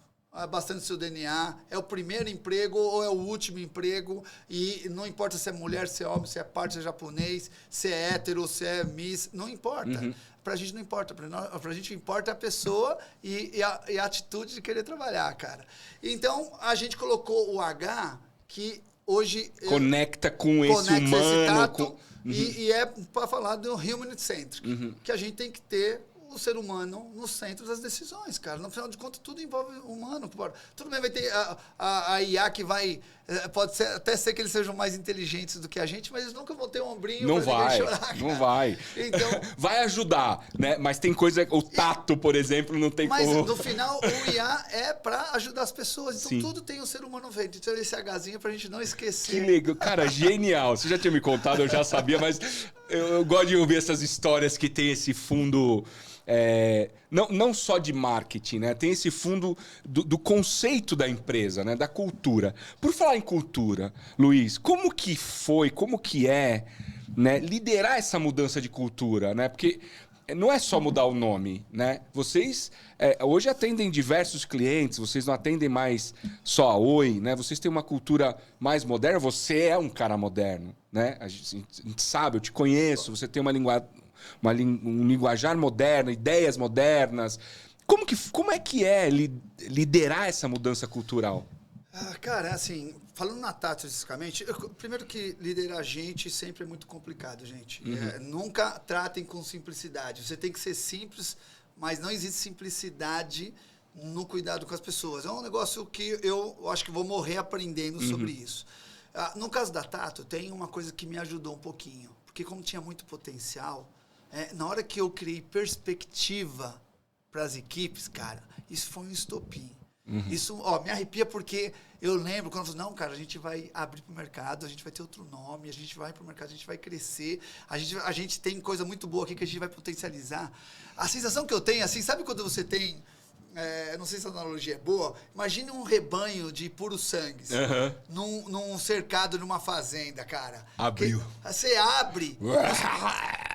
bastante seu DNA, é o primeiro emprego ou é o último emprego, e não importa se é mulher, se é homem, se é parte, se é japonês, se é hétero, se é miss, não importa. Pra gente não importa, pra gente importa a pessoa e a atitude de querer trabalhar, cara. Então, a gente colocou o H, que hoje... Conecta com esse humano. Esse tato, e é para falar do human-centric, que a gente tem que ter o ser humano no centro das decisões, cara. No final de contas, tudo envolve o humano. Tudo bem, vai ter a IA que vai... Pode até ser que eles sejam mais inteligentes do que a gente, mas eles nunca vão ter um ombrinho não pra vai, chorar, cara. Não vai. Então, vai ajudar, né? Mas tem coisa... O tato, por exemplo, não tem mas, como... Mas, no final, o IA é para ajudar as pessoas. Então, tudo tem o ser humano feito. Então, esse Hzinho é pra gente não esquecer. Que legal. Cara, genial. Você já tinha me contado, eu já sabia, mas eu gosto de ouvir essas histórias que tem esse fundo... não só de marketing, né? Tem esse fundo do conceito da empresa, né? Da cultura. Por falar em cultura, Luiz, como que foi, como que é, né? Liderar essa mudança de cultura, né? Porque não é só mudar o nome, né? Vocês hoje atendem diversos clientes, vocês não atendem mais só a Oi, né? Vocês têm uma cultura mais moderna, você é um cara moderno, né? A gente sabe, eu te conheço, você tem uma linguagem... um linguajar moderno, ideias modernas. Como é que é liderar essa mudança cultural? Cara, assim, falando na Tato especificamente, primeiro que liderar gente sempre é muito complicado, gente. Nunca tratem com simplicidade. Você tem que ser simples, mas não existe simplicidade no cuidado com as pessoas. É um negócio que eu acho que vou morrer aprendendo sobre isso. No caso da Tato, tem uma coisa que me ajudou um pouquinho. Porque como tinha muito potencial... na hora que eu criei perspectiva para as equipes, cara, isso foi um estopim. Isso, me arrepia porque eu lembro quando eu falei, não, cara, a gente vai abrir para o mercado, a gente vai ter outro nome, a gente vai para o mercado, a gente vai crescer, a gente tem coisa muito boa aqui que a gente vai potencializar. A sensação que eu tenho, assim, sabe quando você tem, não sei se a analogia é boa, imagine um rebanho de puros sangues, num cercado, numa fazenda, cara. Abriu. Você abre,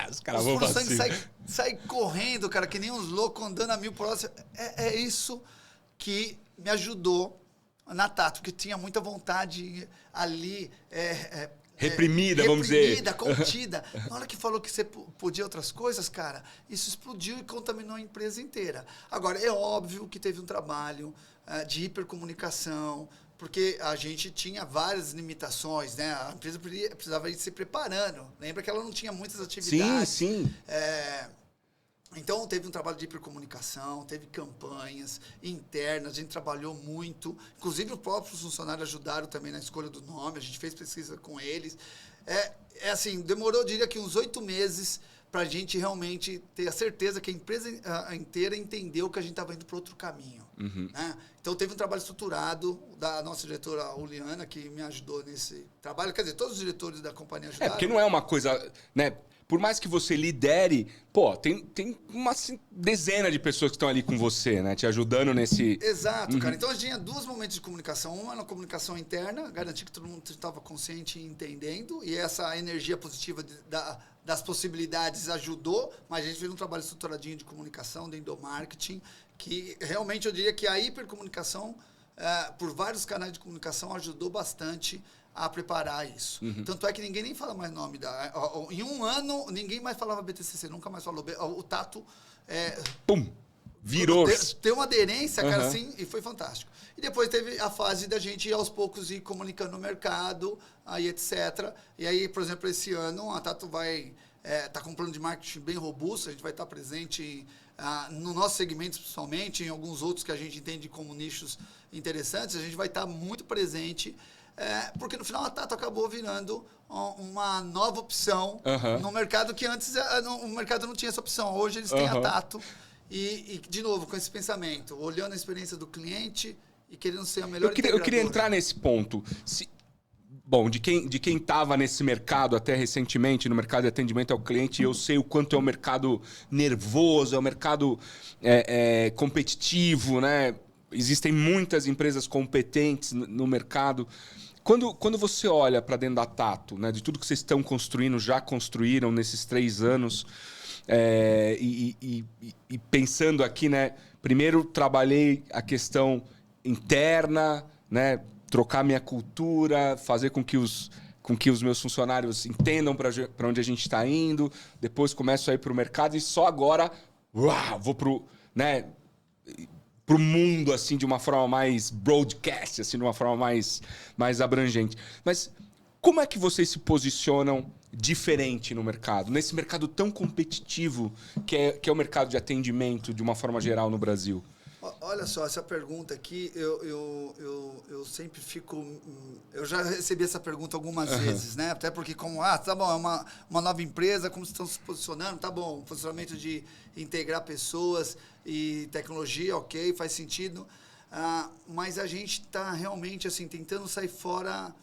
os caras os vão puros pra sangues cima. saem correndo, cara, que nem uns loucos andando a 1000 por hora. É isso que me ajudou na Tato, que tinha muita vontade ali. Reprimida, vamos dizer. Reprimida, contida. Na hora que falou que você podia outras coisas, cara, isso explodiu e contaminou a empresa inteira. Agora, é óbvio que teve um trabalho de hipercomunicação, porque a gente tinha várias limitações, né? A empresa precisava ir se preparando. Lembra que ela não tinha muitas atividades. Sim. Então, teve um trabalho de hipercomunicação, teve campanhas internas, a gente trabalhou muito. Inclusive, os próprios funcionários ajudaram também na escolha do nome, a gente fez pesquisa com eles. Assim, demorou, eu diria que uns 8 meses para a gente realmente ter a certeza que a empresa inteira entendeu que a gente estava indo para outro caminho. Né? Então, teve um trabalho estruturado da nossa diretora, Uliana, que me ajudou nesse trabalho. Quer dizer, todos os diretores da companhia ajudaram. Porque não é uma coisa, né? Por mais que você lidere, tem uma dezena de pessoas que estão ali com você, né? Te ajudando nesse... Exato, cara. Então, a gente tinha 2 momentos de comunicação. Uma na comunicação interna, garantir que todo mundo estava consciente e entendendo. E essa energia positiva das possibilidades ajudou. Mas a gente fez um trabalho estruturadinho de comunicação, de endomarketing, que realmente eu diria que a hipercomunicação, por vários canais de comunicação, ajudou bastante a preparar isso. Tanto é que ninguém nem fala mais nome em um ano, ninguém mais falava BTCC, nunca mais falou. O Tato... Pum! Virou. Tem uma aderência, cara, assim, e foi fantástico. E depois teve a fase da gente, aos poucos, ir comunicando no mercado, aí, etc. E aí, por exemplo, esse ano, a Tato vai... tá com um plano de marketing bem robusto, a gente vai estar presente no nosso segmento, principalmente, em alguns outros que a gente entende como nichos interessantes, a gente vai estar muito presente, porque no final a Tato acabou virando uma nova opção no mercado que antes o mercado não tinha essa opção. Hoje eles têm a Tato e, de novo, com esse pensamento, olhando a experiência do cliente e querendo ser a melhor Eu queria entrar nesse ponto. Bom, de quem estava nesse mercado até recentemente, no mercado de atendimento ao cliente, eu sei o quanto é um mercado nervoso, é um mercado competitivo, né? Existem muitas empresas competentes no mercado. Quando você olha para dentro da Tato, né, de tudo que vocês estão construindo, já construíram nesses 3 anos, e pensando aqui, né, primeiro trabalhei a questão interna, né, trocar minha cultura, fazer com que os meus funcionários entendam para onde a gente está indo, depois começo a ir para o mercado e só agora vou para o... Né, para o mundo, assim, de uma forma mais broadcast, assim, de uma forma mais abrangente. Mas como é que vocês se posicionam diferente no mercado? Nesse mercado tão competitivo que é o mercado de atendimento, de uma forma geral, no Brasil? Olha só, essa pergunta aqui, eu sempre fico... Eu já recebi essa pergunta algumas vezes, né? Até porque tá bom, é uma nova empresa, como estão se posicionando? Tá bom, posicionamento de integrar pessoas e tecnologia, ok, faz sentido. Mas a gente está realmente, assim, tentando sair fora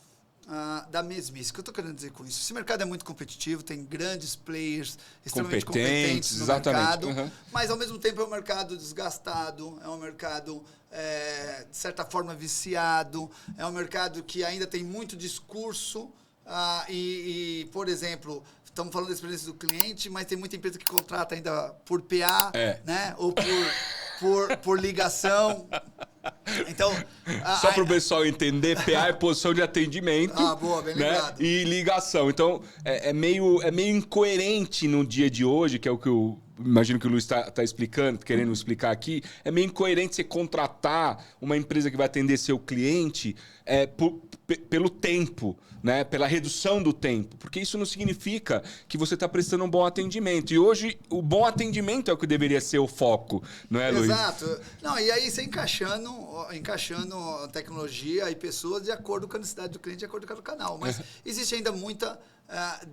da mesmice. O que eu estou querendo dizer com isso? Esse mercado é muito competitivo, tem grandes players extremamente competentes no mercado, mas ao mesmo tempo é um mercado desgastado, é um mercado, de certa forma, viciado, é um mercado que ainda tem muito discurso por exemplo, estamos falando da experiência do cliente, mas tem muita empresa que contrata ainda por PA, né? Ou por ligação. Então, só para o pessoal entender, PA é posição de atendimento, boa, bem né? lembrado. E ligação. Então, é meio incoerente no dia de hoje, que é o que eu imagino que o Luiz está explicando, querendo explicar aqui. É meio incoerente você contratar uma empresa que vai atender seu cliente pelo tempo, né? Pela redução do tempo. Porque isso não significa que você está prestando um bom atendimento. E hoje, o bom atendimento é o que deveria ser o foco, não é, Luiz? Exato. Não, e aí você encaixando tecnologia e pessoas de acordo com a necessidade do cliente, de acordo com o canal. Mas existe ainda muita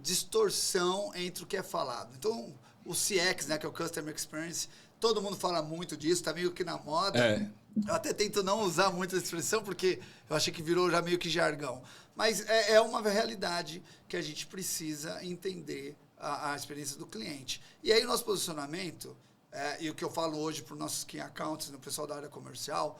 distorção entre o que é falado. Então, o CX, né, que é o Customer Experience, todo mundo fala muito disso, tá meio que na moda. Eu até tento não usar muito essa expressão, porque eu achei que virou já meio que jargão. Mas é uma realidade que a gente precisa entender a experiência do cliente. E aí o nosso posicionamento, e o que eu falo hoje para os nossos key accounts, no pessoal da área comercial,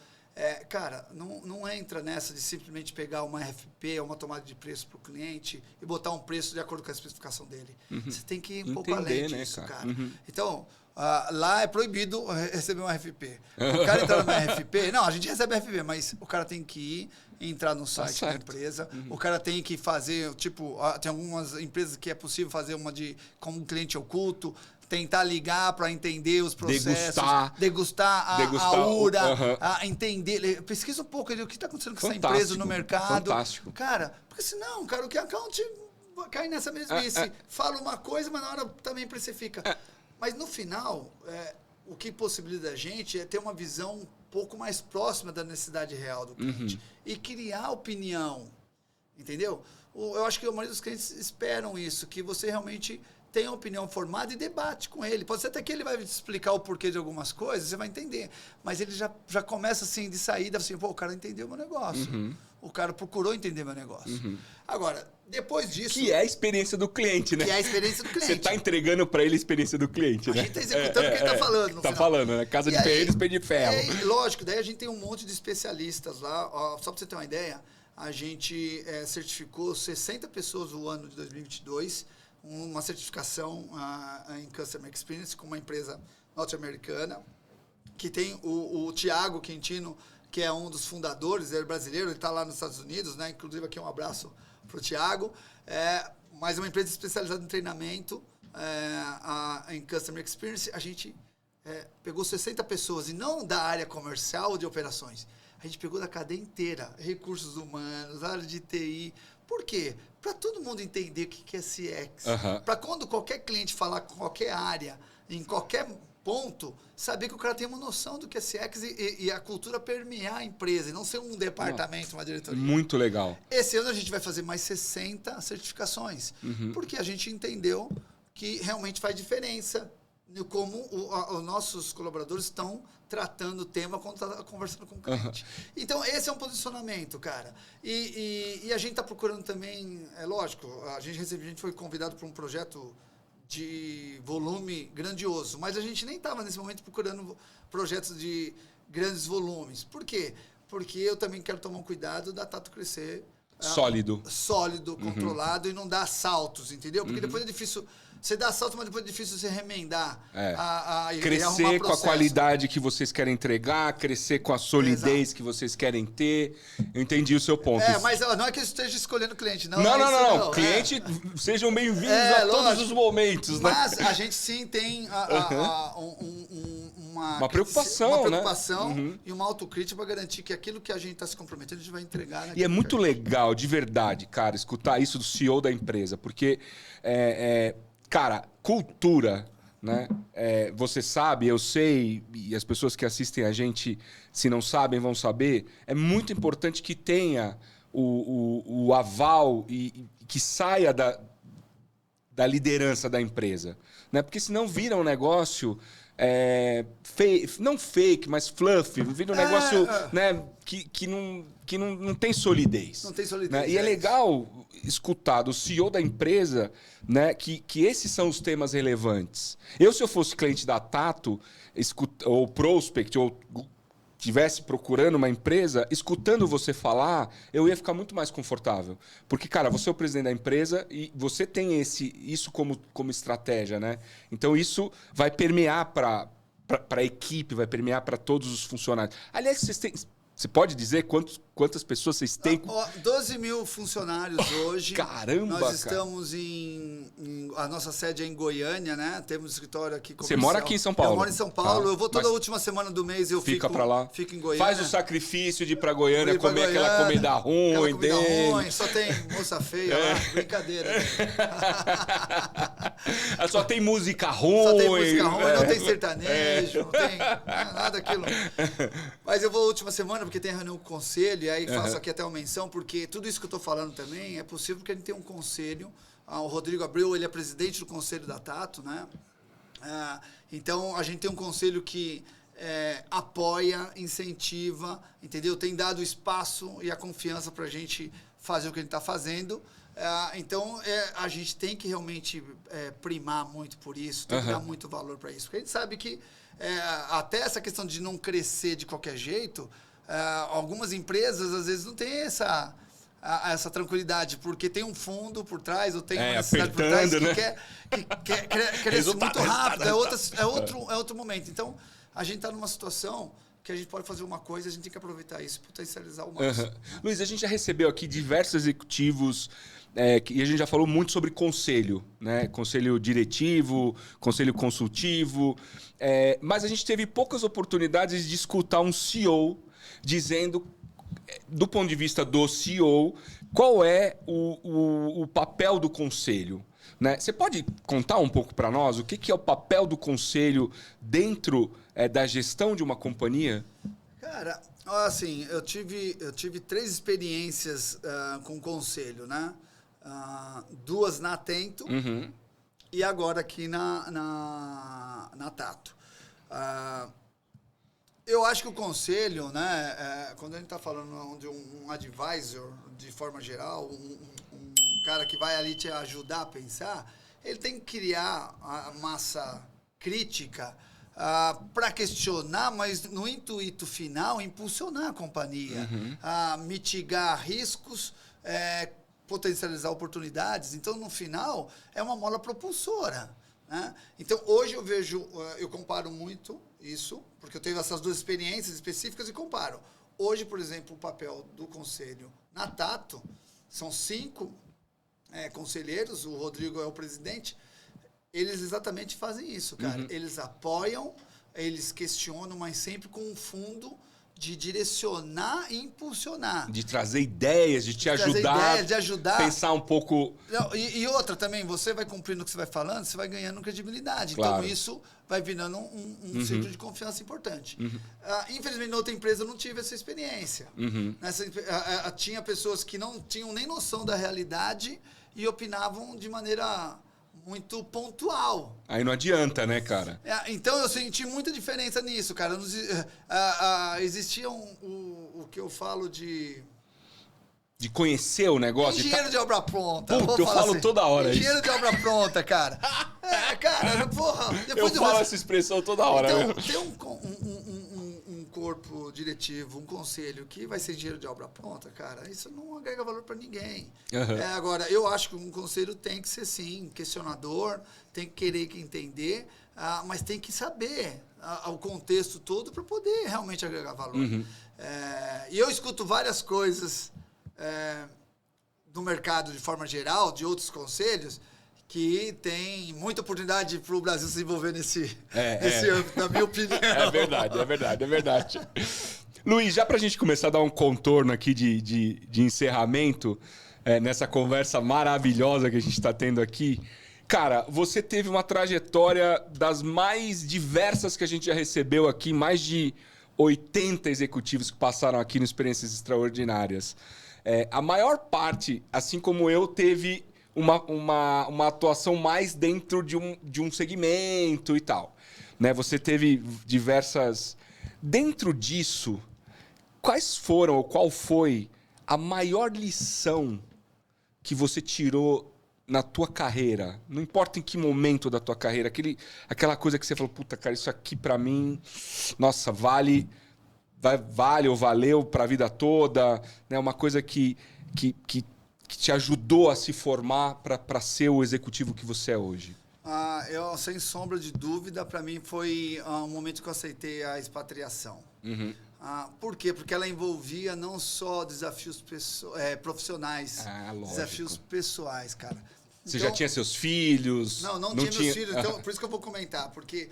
cara, não entra nessa de simplesmente pegar uma RFP, uma tomada de preço para o cliente e botar um preço de acordo com a especificação dele. Você tem que ir um pouco além disso, cara. Então, lá é proibido receber um RFP. O cara entrar numa RFP... Não, a gente recebe RFP, mas o cara tem que ir, entrar no site da empresa. O cara tem que fazer, tipo... Tem algumas empresas que é possível fazer uma de como um cliente oculto, tentar ligar para entender os processos, degustar a URA, entender, pesquisa um pouco o que está acontecendo com essa empresa no mercado. Fantástico. Cara, porque senão, cara, o que account cai nessa mesmice, fala uma coisa, mas na hora também precifica. Mas no final, o que possibilita a gente é ter uma visão um pouco mais próxima da necessidade real do cliente e criar opinião, entendeu? Eu acho que a maioria dos clientes esperam isso, que você realmente tem uma opinião formada e debate com ele. Pode ser até que ele vai te explicar o porquê de algumas coisas, você vai entender. Mas ele já começa assim, de saída, assim, pô, o cara entendeu meu negócio. O cara procurou entender meu negócio. Agora, depois disso... Que é a experiência do cliente, né? Que é a experiência do cliente. Você está entregando para ele a experiência do cliente, né? A gente está executando o que ele está falando. Está falando, né? Casa de ferreiros, pé de ferro. Lógico, daí a gente tem um monte de especialistas lá. Ó, só para você ter uma ideia, a gente certificou 60 pessoas no ano de 2022, uma certificação em Customer Experience com uma empresa norte-americana, que tem o Thiago Quintino, que é um dos fundadores, ele é brasileiro, ele está lá nos Estados Unidos, né? Inclusive aqui um abraço para o Thiago. Mas é uma empresa especializada em treinamento em Customer Experience. A gente pegou 60 pessoas, e não da área comercial ou de operações. A gente pegou da cadeia inteira, recursos humanos, área de TI. Por quê? Para todo mundo entender o que é CX. Para quando qualquer cliente falar com qualquer área, em qualquer ponto, saber que o cara tem uma noção do que é CX e a cultura permear a empresa, e não ser um departamento, uma diretoria. Muito legal. Esse ano a gente vai fazer mais 60 certificações, porque a gente entendeu que realmente faz diferença no como os nossos colaboradores estão tratando o tema quando está conversando com o cliente. Então, esse é um posicionamento, cara. E a gente está procurando também, lógico, a gente foi convidado para um projeto de volume grandioso, mas a gente nem estava nesse momento procurando projetos de grandes volumes. Por quê? Porque eu também quero tomar um cuidado da Tato crescer sólido, controlado, e não dar saltos, entendeu? Porque depois é difícil. Você dá salto, mas depois é difícil você remendar. Crescer com a qualidade que vocês querem entregar, crescer com a solidez que vocês querem ter. Eu entendi o seu ponto. Mas não é que eu esteja escolhendo o cliente. Não. Cliente, sejam bem-vindos a todos os momentos. Mas a gente sim tem uma preocupação, e uma autocrítica para garantir que aquilo que a gente está se comprometendo, a gente vai entregar. E é muito legal, de verdade, cara, escutar isso do CEO da empresa, porque... Cara, cultura, né? Você sabe, eu sei, e as pessoas que assistem a gente, se não sabem, vão saber. É muito importante que tenha o aval e que saia da liderança da empresa, né? Porque senão vira um negócio... não fake, mas fluffy. Vira um negócio né, que não tem solidez. Não tem solidez. Né? E é legal escutar do CEO da empresa, né, que esses são os temas relevantes. Se eu fosse cliente da Tato, ou prospect, ou estivesse procurando uma empresa, escutando você falar, eu ia ficar muito mais confortável. Porque, cara, você é o presidente da empresa e você tem isso como estratégia, né? Então, isso vai permear para a equipe, vai permear para todos os funcionários. Aliás, você pode dizer quantas pessoas vocês têm? 12 mil funcionários hoje. Caramba, Nós estamos a nossa sede é em Goiânia, né? Temos escritório aqui comercial. Você mora aqui em São Paulo? Eu moro em São Paulo. Eu vou toda a última semana do mês, fica pra lá. Fico em Goiânia. Faz o sacrifício de ir pra Goiânia comer aquela comida ruim dele. Só tem moça feia lá. Brincadeira. Só tem música ruim. Só tem música ruim, não tem sertanejo, não tem nada daquilo. Mas eu vou a última semana porque tem reunião com o conselho, e aí faço aqui até uma menção, porque tudo isso que eu estou falando também é possível porque a gente tem um conselho. O Rodrigo Abreu, ele é presidente do conselho da Tato, né? Então, a gente tem um conselho que apoia, incentiva, entendeu? Tem dado espaço e a confiança para a gente fazer o que a gente está fazendo. Então, a gente tem que realmente primar muito por isso, tem que dar muito valor para isso. Porque a gente sabe que até essa questão de não crescer de qualquer jeito, algumas empresas, às vezes, não têm essa tranquilidade, porque tem um fundo por trás, ou tem uma necessidade por trás que quer crescer muito rápido. É outro momento. Então, a gente está numa situação que a gente pode fazer uma coisa, a gente tem que aproveitar isso e potencializar o máximo. Luiz, a gente já recebeu aqui diversos executivos e a gente já falou muito sobre conselho, né? Conselho diretivo, conselho consultivo, mas a gente teve poucas oportunidades de escutar um CEO dizendo, do ponto de vista do CEO, qual é o papel do conselho. Né? Você pode contar um pouco para nós o que é o papel do conselho dentro da gestão de uma companhia? Cara, assim, eu tive 3 experiências com conselho, né? 2 na Atento e agora aqui na Tato. Eu acho que o conselho, né, quando a gente está falando de um advisor, de forma geral, um cara que vai ali te ajudar a pensar, ele tem que criar a massa crítica para questionar, mas no intuito final, impulsionar a companhia, mitigar riscos, potencializar oportunidades. Então, no final, é uma mola propulsora. Né? Então, hoje eu comparo muito isso, porque eu tenho essas 2 experiências específicas e comparo. Hoje, por exemplo, o papel do conselho na Tato, são 5 conselheiros, o Rodrigo é o presidente, eles exatamente fazem isso, cara. Eles apoiam, eles questionam, mas sempre com um fundo de direcionar e impulsionar. De trazer ideias, de te ajudar, de ajudar. Pensar um pouco... Não, e outra também, você vai cumprindo o que você vai falando, você vai ganhando credibilidade. Claro. Então, isso vai virando um ciclo de confiança importante. Infelizmente, na outra empresa, eu não tive essa experiência. Tinha pessoas que não tinham nem noção da realidade e opinavam de maneira muito pontual. Aí não adianta, né, cara? Então, eu senti muita diferença nisso, cara. Existia o que eu falo de conhecer o negócio. Engenheiro de obra pronta. Puta, eu falo assim, toda hora engenheiro isso. de obra pronta, cara. Cara, porra. Depois eu falo essa expressão toda hora. Então, ter um corpo diretivo, um conselho que vai ser engenheiro de obra pronta, cara, isso não agrega valor para ninguém. Agora, eu acho que um conselho tem que ser, sim, questionador, tem que querer entender, mas tem que saber o contexto todo para poder realmente agregar valor. E eu escuto várias coisas do mercado de forma geral, de outros conselhos, que tem muita oportunidade para o Brasil se desenvolver nesse âmbito, na minha opinião. É verdade. Luiz, já para a gente começar a dar um contorno aqui de encerramento, nessa conversa maravilhosa que a gente está tendo aqui, cara, você teve uma trajetória das mais diversas que a gente já recebeu aqui, mais de 80 executivos que passaram aqui no Experiências Extraordinárias. A maior parte, assim como eu, teve uma atuação mais dentro de um segmento e tal. Né? Você teve diversas... Dentro disso, quais foram ou qual foi a maior lição que você tirou na tua carreira? Não importa em que momento da tua carreira, aquela coisa que você falou, puta, cara, isso aqui pra mim, nossa, vale ou valeu pra vida toda, né? Uma coisa que te ajudou a se formar para ser o executivo que você é hoje? Eu, sem sombra de dúvida, para mim foi um momento que eu aceitei a expatriação. Por quê? Porque ela envolvia não só desafios profissionais, desafios pessoais, cara. Você já tinha seus filhos? Não tinha meus filhos, então por isso que eu vou comentar, porque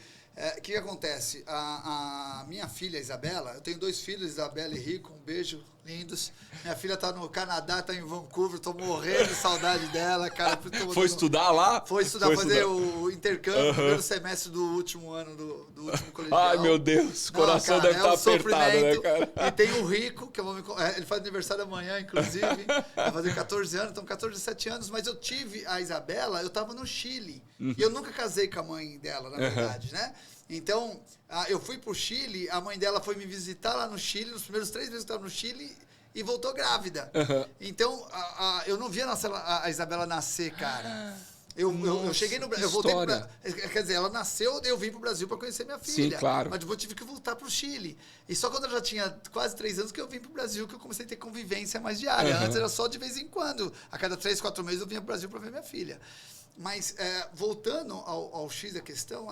o que acontece? A minha filha, Isabela, eu tenho 2 filhos, Isabela e Rico, um beijo, lindos. Minha filha tá no Canadá, tá em Vancouver, tô morrendo de saudade dela, cara. Foi estudar lá? Foi estudar, fazer o intercâmbio no primeiro semestre do último ano do último colegial. Ai, meu Deus, o coração deve estar apertado, né, cara? E tem o Rico, que ele faz aniversário amanhã, inclusive. Vai fazer 14 anos, então 14, 17 anos. Mas eu tive a Isabela, eu tava no Chile. E eu nunca casei com a mãe dela, na verdade, né? Então, eu fui pro Chile, a mãe dela foi me visitar lá no Chile, nos primeiros 3 meses que eu estava no Chile, e voltou grávida. Então, eu não via a Isabela nascer, cara. Eu cheguei no Brasil, eu voltei pro Brasil. Quer dizer, ela nasceu, eu vim pro Brasil para conhecer minha filha. Sim, claro. Mas depois eu tive que voltar pro Chile. E só quando eu já tinha quase 3 anos que eu vim pro Brasil, que eu comecei a ter convivência mais diária. Antes era só de vez em quando. A cada 3, 4 meses eu vinha pro Brasil para ver minha filha. Mas, voltando ao X da questão,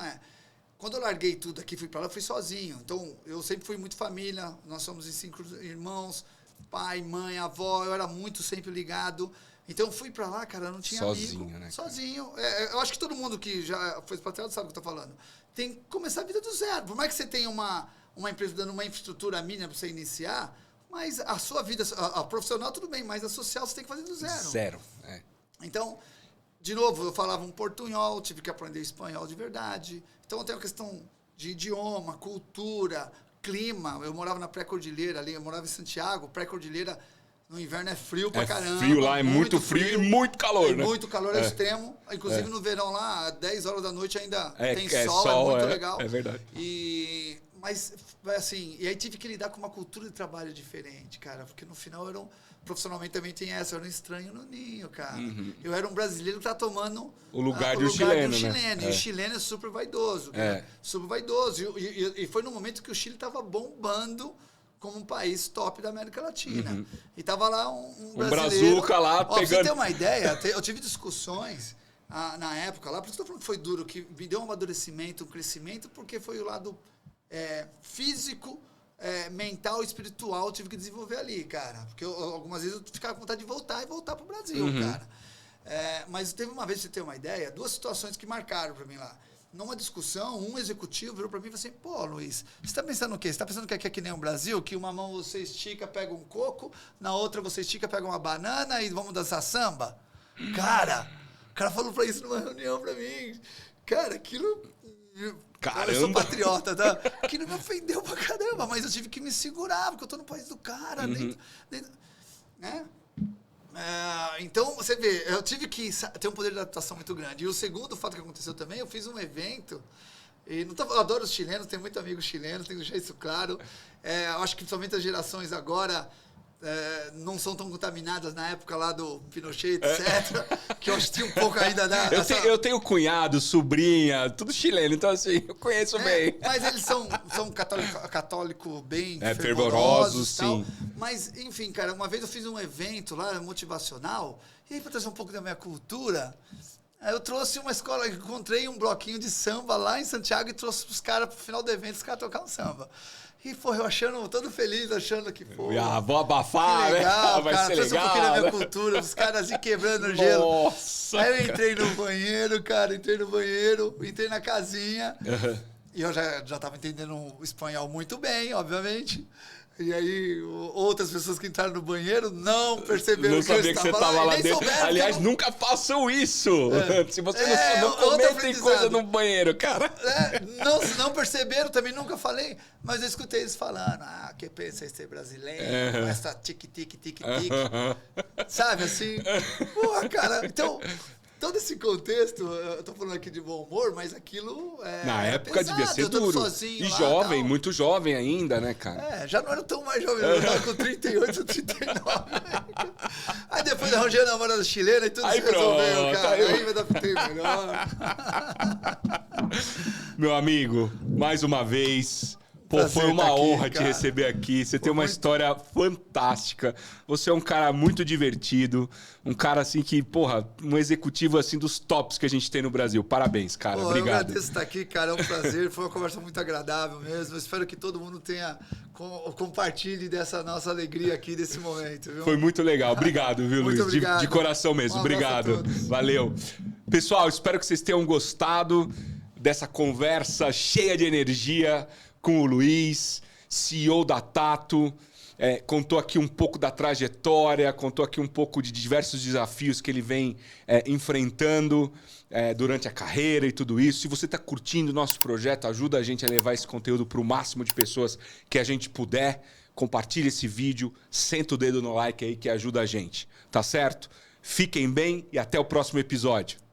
quando eu larguei tudo aqui, fui para lá, eu fui sozinho. Então, eu sempre fui muito família. Nós somos em 5 irmãos, pai, mãe, avó. Eu era muito sempre ligado. Então, eu fui para lá, cara, eu não tinha sozinho, amigo. Né, sozinho. Eu acho que todo mundo que já foi expatriado sabe o que eu tô falando. Tem que começar a vida do zero. Por mais que você tenha uma empresa dando uma infraestrutura mínima para você iniciar, mas a sua vida, a profissional, tudo bem, mas a social você tem que fazer do zero. Zero, Então, de novo, eu falava um portunhol, tive que aprender espanhol de verdade. Então, tem a questão de idioma, cultura, clima. Eu morava na pré-cordilheira ali, eu morava em Santiago, pré-cordilheira, no inverno é frio pra caramba. Frio lá, é muito frio e muito calor, né? Muito calor extremo. Inclusive, no verão lá, às 10 horas da noite ainda tem sol, é muito legal. É verdade. Mas, assim, e aí tive que lidar com uma cultura de trabalho diferente, cara, porque no final profissionalmente também tem essa, eu era um estranho no ninho, cara. Eu era um brasileiro que tá tomando o lugar do chileno, né? E o chileno é super vaidoso, cara. Super vaidoso. E foi no momento que o Chile tava bombando como um país top da América Latina. E tava lá um brasileiro... brazuca lá pegando... Pra você ter uma ideia, eu tive discussões na época lá, por isso que eu tô falando que foi duro, que me deu um amadurecimento, um crescimento, porque foi o lado físico, mental e espiritual eu tive que desenvolver ali, cara. Porque algumas vezes eu ficava com vontade de voltar pro Brasil, cara. Mas teve uma vez, pra você ter uma ideia, 2 situações que marcaram pra mim lá. Numa discussão, um executivo virou pra mim e falou assim, pô, Luiz, você tá pensando o quê? Você tá pensando que aqui é que nem o Brasil? Que uma mão você estica, pega um coco, na outra você estica, pega uma banana e vamos dançar samba? Cara, o cara falou pra isso numa reunião pra mim. Cara, aquilo... Caramba. Eu sou patriota, tá? Aquilo me ofendeu pra caramba, mas eu tive que me segurar, porque eu tô no país do cara, né? Então, você vê, eu tive que ter um poder de adaptação muito grande. E o segundo fato que aconteceu também, eu fiz um evento, e eu adoro os chilenos, tenho muito amigos chilenos, tenho que deixar isso claro. Eu acho que principalmente as gerações agora não são tão contaminadas na época lá do Pinochet, etc. Que eu acho que tinha um pouco ainda da... Eu tenho cunhado, sobrinha, tudo chileno, então assim, eu conheço bem. Mas eles são católico bem fervorosos, sim. Tal. Mas, enfim, cara, uma vez eu fiz um evento lá, motivacional, e aí, para trazer um pouco da minha cultura, eu trouxe uma escola, encontrei um bloquinho de samba lá em Santiago e trouxe os caras pro final do evento, os caras tocar um samba. E, pô, eu todo feliz, achando que, pô... vou abafar, que legal, né? Vai cara, ser trouxe legal, um pouquinho da minha né? cultura, os caras assim quebrando o gelo. Nossa! Aí eu entrei no banheiro, cara, entrei na casinha, e eu já tava entendendo o espanhol muito bem, obviamente. E aí, outras pessoas que entraram no banheiro não perceberam não que eu sabia estava que você estava lá dentro. souberam, Aliás, nunca façam isso. Se você não outro comentem aprendizado. coisa no banheiro, cara. Não perceberam, também nunca falei, mas eu escutei eles falando, que pensa em ser brasileiro, essa tique-tique-tique-tique. Sabe, assim? Porra, cara, então... Todo esse contexto, eu tô falando aqui de bom humor, mas aquilo na época pesado, devia ser duro. Sozinho e lá, jovem, tal. muito jovem ainda, né, cara? Já não era tão mais jovem, eu tava com 38, 39. Aí depois arranjei a namorada chilena e tudo aí se resolveu, pronto, cara. Aí me adaptei melhor. Meu amigo, mais uma vez... Pô, Prazer foi uma tá aqui, honra te cara. receber aqui. Você tem uma história fantástica. Você é um cara muito divertido. Um cara, assim, que, porra, um executivo, assim, dos tops que a gente tem no Brasil. Parabéns, cara. Obrigado. Eu agradeço estar aqui, cara. É um prazer. Foi uma conversa muito agradável mesmo. Eu espero que todo mundo compartilhe dessa nossa alegria aqui, desse momento, viu? Foi muito legal. Obrigado, viu, Muito Luiz? obrigado. De coração mesmo. Um abraço a Obrigado. todos. Valeu. Pessoal, espero que vocês tenham gostado dessa conversa cheia de energia com o Luiz, CEO da Tato. contou aqui um pouco da trajetória, contou aqui um pouco de diversos desafios que ele vem enfrentando durante a carreira e tudo isso. Se você está curtindo o nosso projeto, ajuda a gente a levar esse conteúdo para o máximo de pessoas que a gente puder. Compartilhe esse vídeo, senta o dedo no like aí que ajuda a gente, tá certo? Fiquem bem e até o próximo episódio.